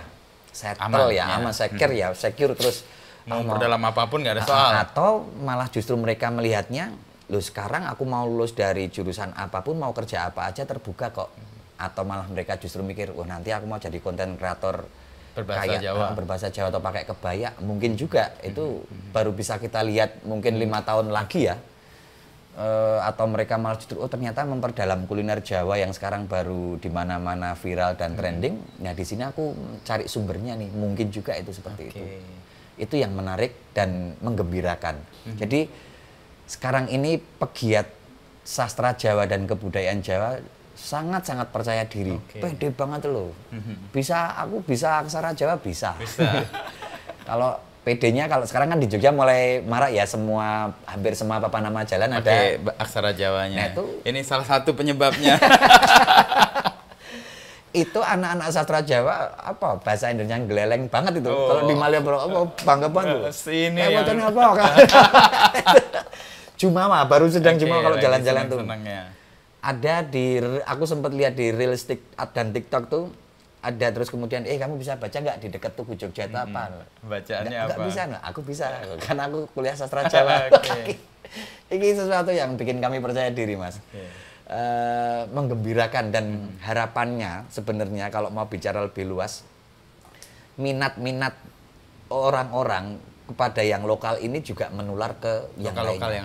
settle aman, secure terus mau berdalam apapun nggak ada soal. Atau malah justru mereka melihatnya, loh sekarang aku mau lulus dari jurusan apapun, mau kerja apa aja terbuka kok. Atau malah mereka justru mikir, wah nanti aku mau jadi konten kreator berbahasa Jawa atau pakai kebaya, mungkin juga itu baru bisa kita lihat mungkin 5 tahun lagi ya. Atau mereka malah justru ternyata memperdalam kuliner Jawa yang sekarang baru di mana-mana viral dan trending. Nah di sini aku cari sumbernya nih, mungkin juga itu seperti itu. Itu yang menarik dan menggembirakan. Jadi sekarang ini pegiat sastra Jawa dan kebudayaan Jawa sangat-sangat percaya diri, pede banget loh. Aku bisa aksara Jawa bisa. Kalau PD-nya kalau sekarang kan di Jogja mulai marak ya, hampir semua papan nama jalan ada aksara Jawanya. Nah, ini salah satu penyebabnya. Itu anak-anak sastra Jawa bahasa Indonesia geleleng banget itu. Kalau di Malioboro bangga banget. Sini ya. Jumawa baru sedang Jumawa kalau jalan-jalan tuh. Ada aku sempat lihat di Reels dan TikTok tuh ada, terus kemudian kamu bisa baca nggak di dekat Tugu Jogja itu apa? Bacaannya apa? Nggak bisa, aku bisa karena aku kuliah sastra Jawa. Ini sesuatu yang bikin kami percaya diri, Mas. Menggembirakan dan harapannya sebenarnya kalau mau bicara lebih luas, minat orang-orang kepada yang lokal ini juga menular ke yang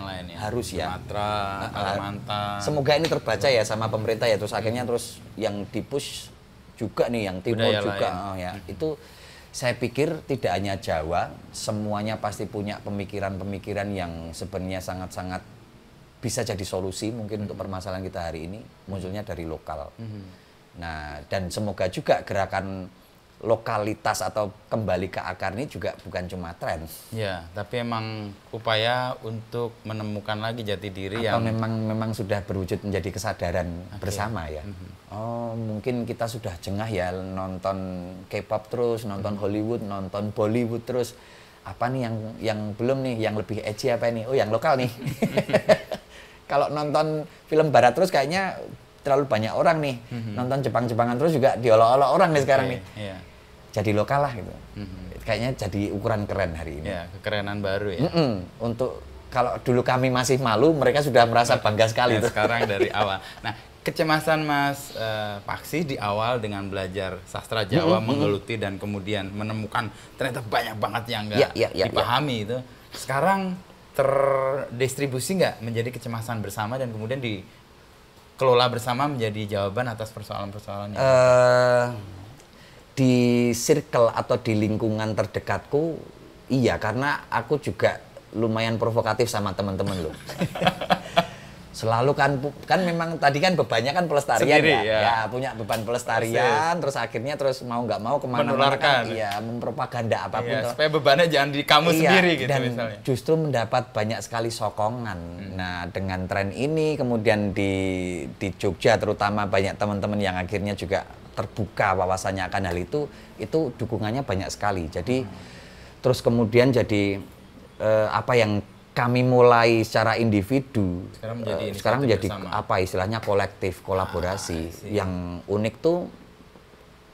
lain ya. Harus ya. Sumatera, Kalimantan. Semoga ini terbaca ya sama pemerintah ya, terus akhirnya terus yang dipush juga nih yang timur budaya juga ya. Itu saya pikir tidak hanya Jawa, semuanya pasti punya pemikiran-pemikiran yang sebenarnya sangat-sangat bisa jadi solusi mungkin untuk permasalahan kita hari ini, munculnya dari lokal. Nah, dan semoga juga gerakan lokalitas atau kembali ke akar ini juga bukan cuma tren. Ya, tapi emang upaya untuk menemukan lagi jati diri atau memang sudah berwujud menjadi kesadaran bersama ya. Mungkin kita sudah jengah ya nonton K-pop terus, nonton Hollywood, nonton Bollywood terus. Apa nih yang belum nih, yang lebih edgy apa ini? Oh, yang lokal nih. Kalau nonton film barat terus kayaknya terlalu banyak orang nih. Nonton Jepang-Jepangan terus juga diolok-olok orang nih sekarang nih. Jadi lokal lah gitu. Kayaknya jadi ukuran keren hari ini. Ya, kekerenan baru ya. Untuk kalau dulu kami masih malu, mereka sudah merasa bangga sekali. Nah, sekarang dari awal. Nah, kecemasan Mas Paksi di awal dengan belajar sastra Jawa, menggeluti dan kemudian menemukan ternyata banyak banget yang nggak dipahami itu. Sekarang terdistribusi nggak menjadi kecemasan bersama dan kemudian dikelola bersama menjadi jawaban atas persoalan-persoalannya? Di circle atau di lingkungan terdekatku, iya, karena aku juga lumayan provokatif sama teman-teman loh. Selalu kan memang tadi kan bebannya kan pelestarian sendiri, ya, punya beban pelestarian, terus akhirnya mau nggak mau kemana-mana kan, mempropaganda apapun. Supaya bebannya jangan di kamu sendiri gitu dan misalnya. Justru mendapat banyak sekali sokongan. Nah, dengan tren ini kemudian di Jogja terutama banyak teman-teman yang akhirnya juga terbuka wawasannya akan hal itu dukungannya banyak sekali. Jadi terus kemudian jadi apa yang kami mulai secara individu sekarang menjadi apa istilahnya kolektif, kolaborasi. Yang unik tuh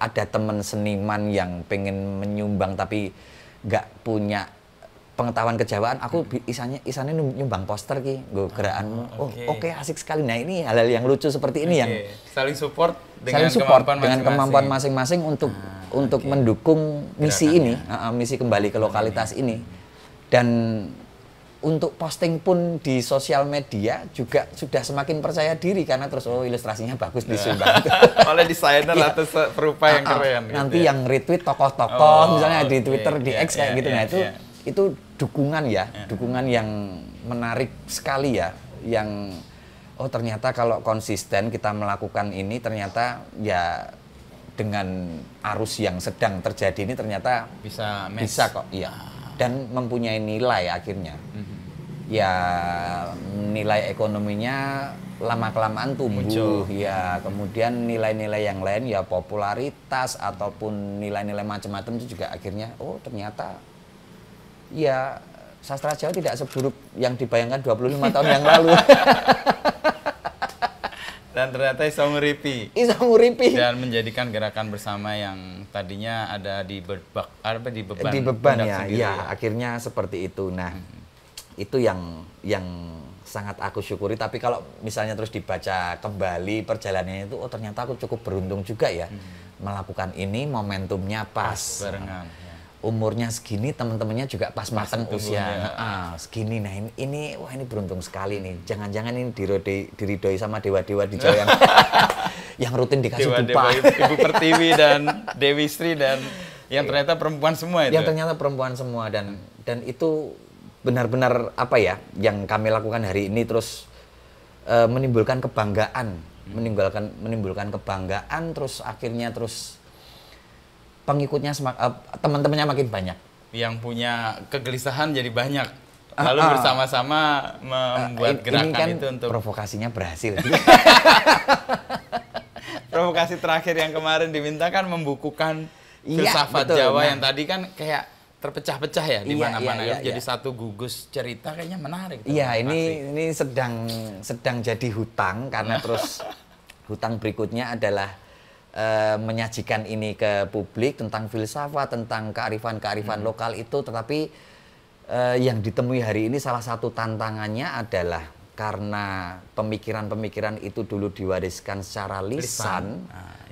ada teman seniman yang pengen menyumbang tapi nggak punya pengetahuan kejawaan, aku isane nyumbang poster ki, nggo gerakanmu. Oke, asik sekali. Nah, ini hal-hal yang lucu seperti ini yang saling support dengan kemampuan masing-masing untuk mendukung misi ini, misi kembali ke lokalitas ini. Dan untuk posting pun di sosial media juga sudah semakin percaya diri karena terus ilustrasinya bagus disumbang oleh desainer atau perupa yang keren. Nanti yang retweet tokoh-tokoh misalnya di Twitter, di X kayak gitu. Nah, itu dukungan ya, dukungan yang menarik sekali ya, yang ternyata kalau konsisten kita melakukan ini ternyata ya dengan arus yang sedang terjadi ini ternyata bisa kok, iya. Dan mempunyai nilai akhirnya. Ya nilai ekonominya lama-kelamaan tumbuh. Muncul. Ya, kemudian nilai-nilai yang lain ya popularitas ataupun nilai-nilai macam-macam itu juga akhirnya ternyata ya sastra Jawa tidak seburuk yang dibayangkan 25 tahun yang lalu. Dan ternyata iso nguripi. Dan menjadikan gerakan bersama yang tadinya ada di beban ya, akhirnya seperti itu. Nah, itu yang sangat aku syukuri. Tapi kalau misalnya terus dibaca kembali perjalanannya itu, ternyata aku cukup beruntung juga ya melakukan ini, momentumnya pas. Barengan. Umurnya segini, teman-temannya juga pas mateng usia segini. Nah ini wah ini beruntung sekali nih. Jangan-jangan ini diridoi sama dewa-dewa di Jawa yang rutin dikasih dupa. Ibu Pertiwi dan Dewi Sri dan yang ternyata perempuan semua itu. Yang ternyata perempuan semua dan itu benar-benar apa ya yang kami lakukan hari ini terus menimbulkan kebanggaan, menimbulkan kebanggaan terus akhirnya terus pengikutnya teman-temannya makin banyak. Yang punya kegelisahan jadi banyak. Lalu bersama-sama membuat gerakan kan itu untuk provokasinya berhasil. Provokasi terakhir yang kemarin dimintakan membukukan filsafat Jawa yang tadi kan kayak terpecah-pecah ya di mana-mana. Jadi satu gugus cerita kayaknya menarik. Iya, ini sedang jadi hutang karena terus hutang berikutnya adalah menyajikan ini ke publik tentang filsafat, tentang kearifan-kearifan lokal itu, tetapi yang ditemui hari ini salah satu tantangannya adalah karena pemikiran-pemikiran itu dulu diwariskan secara lisan.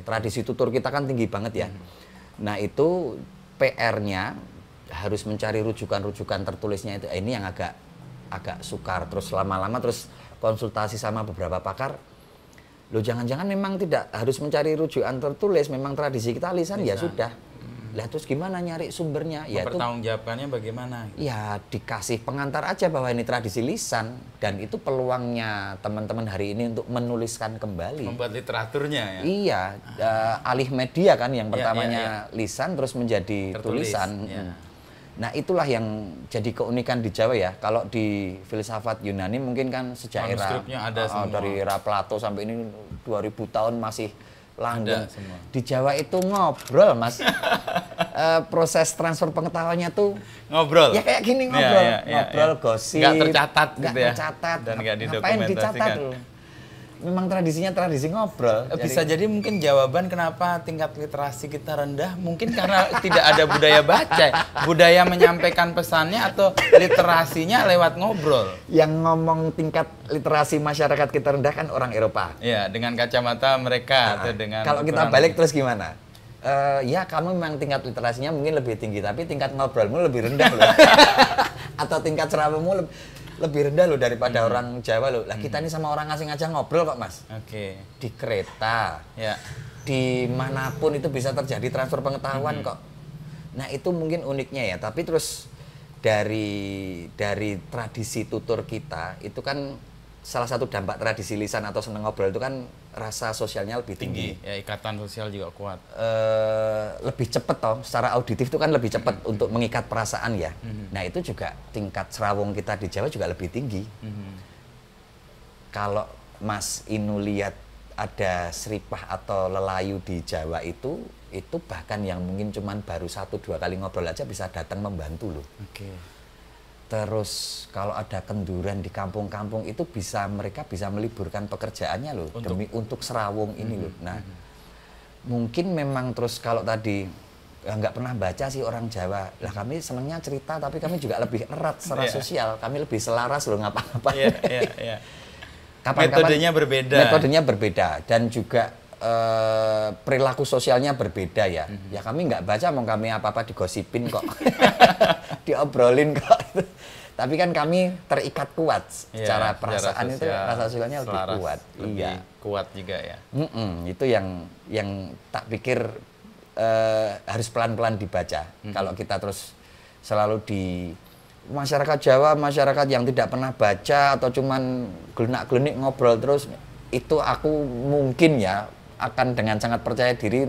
Tradisi tutur kita kan tinggi banget ya. Nah itu PR-nya harus mencari rujukan-rujukan tertulisnya itu. Ini yang agak sukar. Terus lama-lama terus konsultasi sama beberapa pakar. Loh jangan-jangan memang tidak harus mencari rujukan tertulis, memang tradisi kita lisan. Ya sudah. Lah terus gimana nyari sumbernya? Ya pertanggungjawabkannya bagaimana? Ya dikasih pengantar aja bahwa ini tradisi lisan dan itu peluangnya teman-teman hari ini untuk menuliskan kembali. Membuat literaturnya ya. Iya, alih media kan yang pertamanya lisan terus menjadi tulisan. Nah itulah yang jadi keunikan di Jawa ya. Kalau di filsafat Yunani mungkin kan sejak dari era Plato sampai ini 2000 tahun masih langgeng. Di Jawa itu ngobrol Mas. Proses transfer pengetahuannya tuh ngobrol. Ya kayak gini ngobrol, gosip. Nggak tercatat gitu ya. Tercatat. Dan nggak didokumentasikan. Dicatat loh. Memang tradisinya tradisi ngobrol. Bisa jadi mungkin jawaban kenapa tingkat literasi kita rendah mungkin karena tidak ada budaya baca, budaya menyampaikan pesannya atau literasinya lewat ngobrol. Yang ngomong tingkat literasi masyarakat kita rendah kan orang Eropa. Ya, dengan kacamata mereka atau dengan. Kalau kita balik terus gimana? Ya kamu memang tingkat literasinya mungkin lebih tinggi, tapi tingkat ngobrolmu lebih rendah loh. Atau tingkat ceramahmu lebih rendah loh daripada orang Jawa loh. Lah kita ini sama orang asing aja ngobrol kok Mas. Oke. Di kereta, dimanapun itu bisa terjadi transfer pengetahuan kok. Nah itu mungkin uniknya ya. Tapi terus dari tradisi tutur kita itu kan salah satu dampak tradisi lisan atau seneng ngobrol itu kan rasa sosialnya lebih tinggi. Ya ikatan sosial juga kuat. Lebih cepat toh, secara auditif itu kan lebih cepat untuk mengikat perasaan ya. Nah itu juga tingkat serawung kita di Jawa juga lebih tinggi. Kalau Mas Inu lihat ada seripah atau lelayu di Jawa itu bahkan yang mungkin cuman baru 1-2 kali ngobrol aja bisa datang membantu loh. Terus kalau ada kenduran di kampung-kampung itu mereka bisa meliburkan pekerjaannya loh untuk serawung ini loh. Nah, mungkin memang terus kalau tadi nggak pernah baca sih orang Jawa. Lah kami senangnya cerita, tapi kami juga lebih erat secara sosial. Kami lebih selaras loh ngapa-ngapain. Metodenya berbeda. Metodenya berbeda dan juga perilaku sosialnya berbeda ya. Ya kami nggak baca, mau kami apa-apa digosipin kok, diobrolin kok. Tapi kan kami terikat kuat secara perasaan itu, rasa sosialnya lebih kuat. Lebih kuat juga ya. Itu yang tak pikir harus pelan-pelan dibaca. Kalau kita terus selalu di masyarakat Jawa, masyarakat yang tidak pernah baca atau cuman gelenak-gelenik ngobrol terus, itu aku mungkin ya akan dengan sangat percaya diri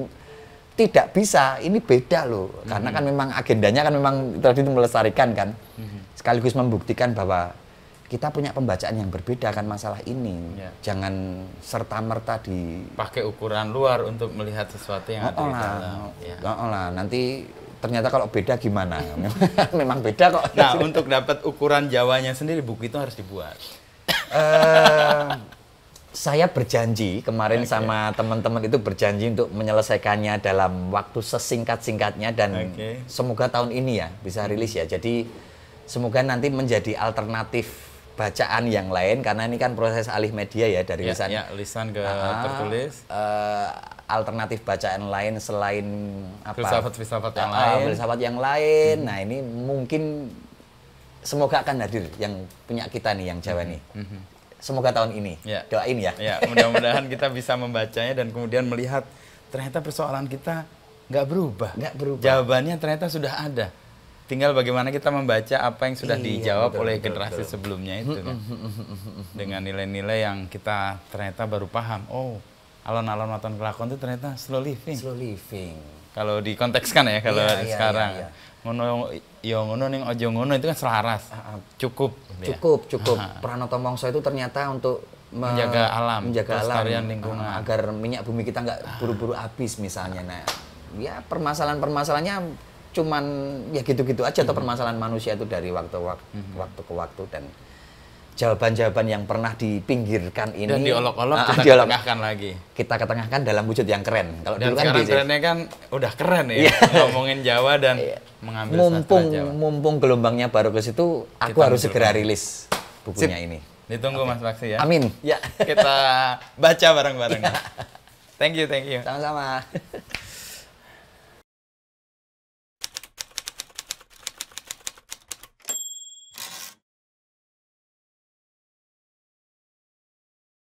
tidak bisa. Ini beda loh, karena kan memang agendanya kan memang tadi itu melestarikan kan, sekaligus membuktikan bahwa kita punya pembacaan yang berbeda kan masalah ini. Jangan serta-merta pakai ukuran luar untuk melihat sesuatu yang ada di dalam. Nanti ternyata kalau beda gimana? Memang beda kok. Nah, untuk dapat ukuran Jawanya sendiri, buku itu harus dibuat. Saya berjanji kemarin sama teman-teman itu berjanji untuk menyelesaikannya dalam waktu sesingkat-singkatnya dan semoga tahun ini ya bisa rilis ya. Jadi semoga nanti menjadi alternatif bacaan yang lain karena ini kan proses alih media ya dari lisan ke tertulis. Alternatif bacaan lain selain filsafat yang lain. Filsafat yang lain. Nah, ini mungkin semoga akan hadir yang punya kita nih yang Jawa nih. Semoga tahun ini. Doain ya. Mudah-mudahan kita bisa membacanya dan kemudian melihat ternyata persoalan kita nggak berubah. Jawabannya ternyata sudah ada. Tinggal bagaimana kita membaca apa yang sudah dijawab oleh generasi sebelumnya itu kan. Dengan nilai-nilai yang kita ternyata baru paham. Oh, alon-alon waton kelakon itu ternyata slow living. Slow living. Kalau dikontekskan ya kalau sekarang. Ngono yo ngono ning ojo ngono itu kan selaras. Cukup. Pranoto Mongso itu ternyata untuk menjaga alam, kelestarian lingkungan agar minyak bumi kita nggak buru-buru habis misalnya. Nah, ya permasalahannya cuman ya gitu-gitu aja atau permasalahan manusia itu dari waktu ke waktu dan jawaban-jawaban yang pernah dipinggirkan ini dan diolok-olok kita ketengahkan lagi. Kita ketengahkan dalam wujud yang keren. Kalau dulu kan kerennya kan udah keren ya. Ngomongin Jawa dan mengambil mumpung gelombangnya baru ke situ, aku harus segera rilis bukunya ini. Ditunggu Mas Bakshi ya. Amin. Ya. Kita baca bareng-bareng. Thank you. Sama-sama.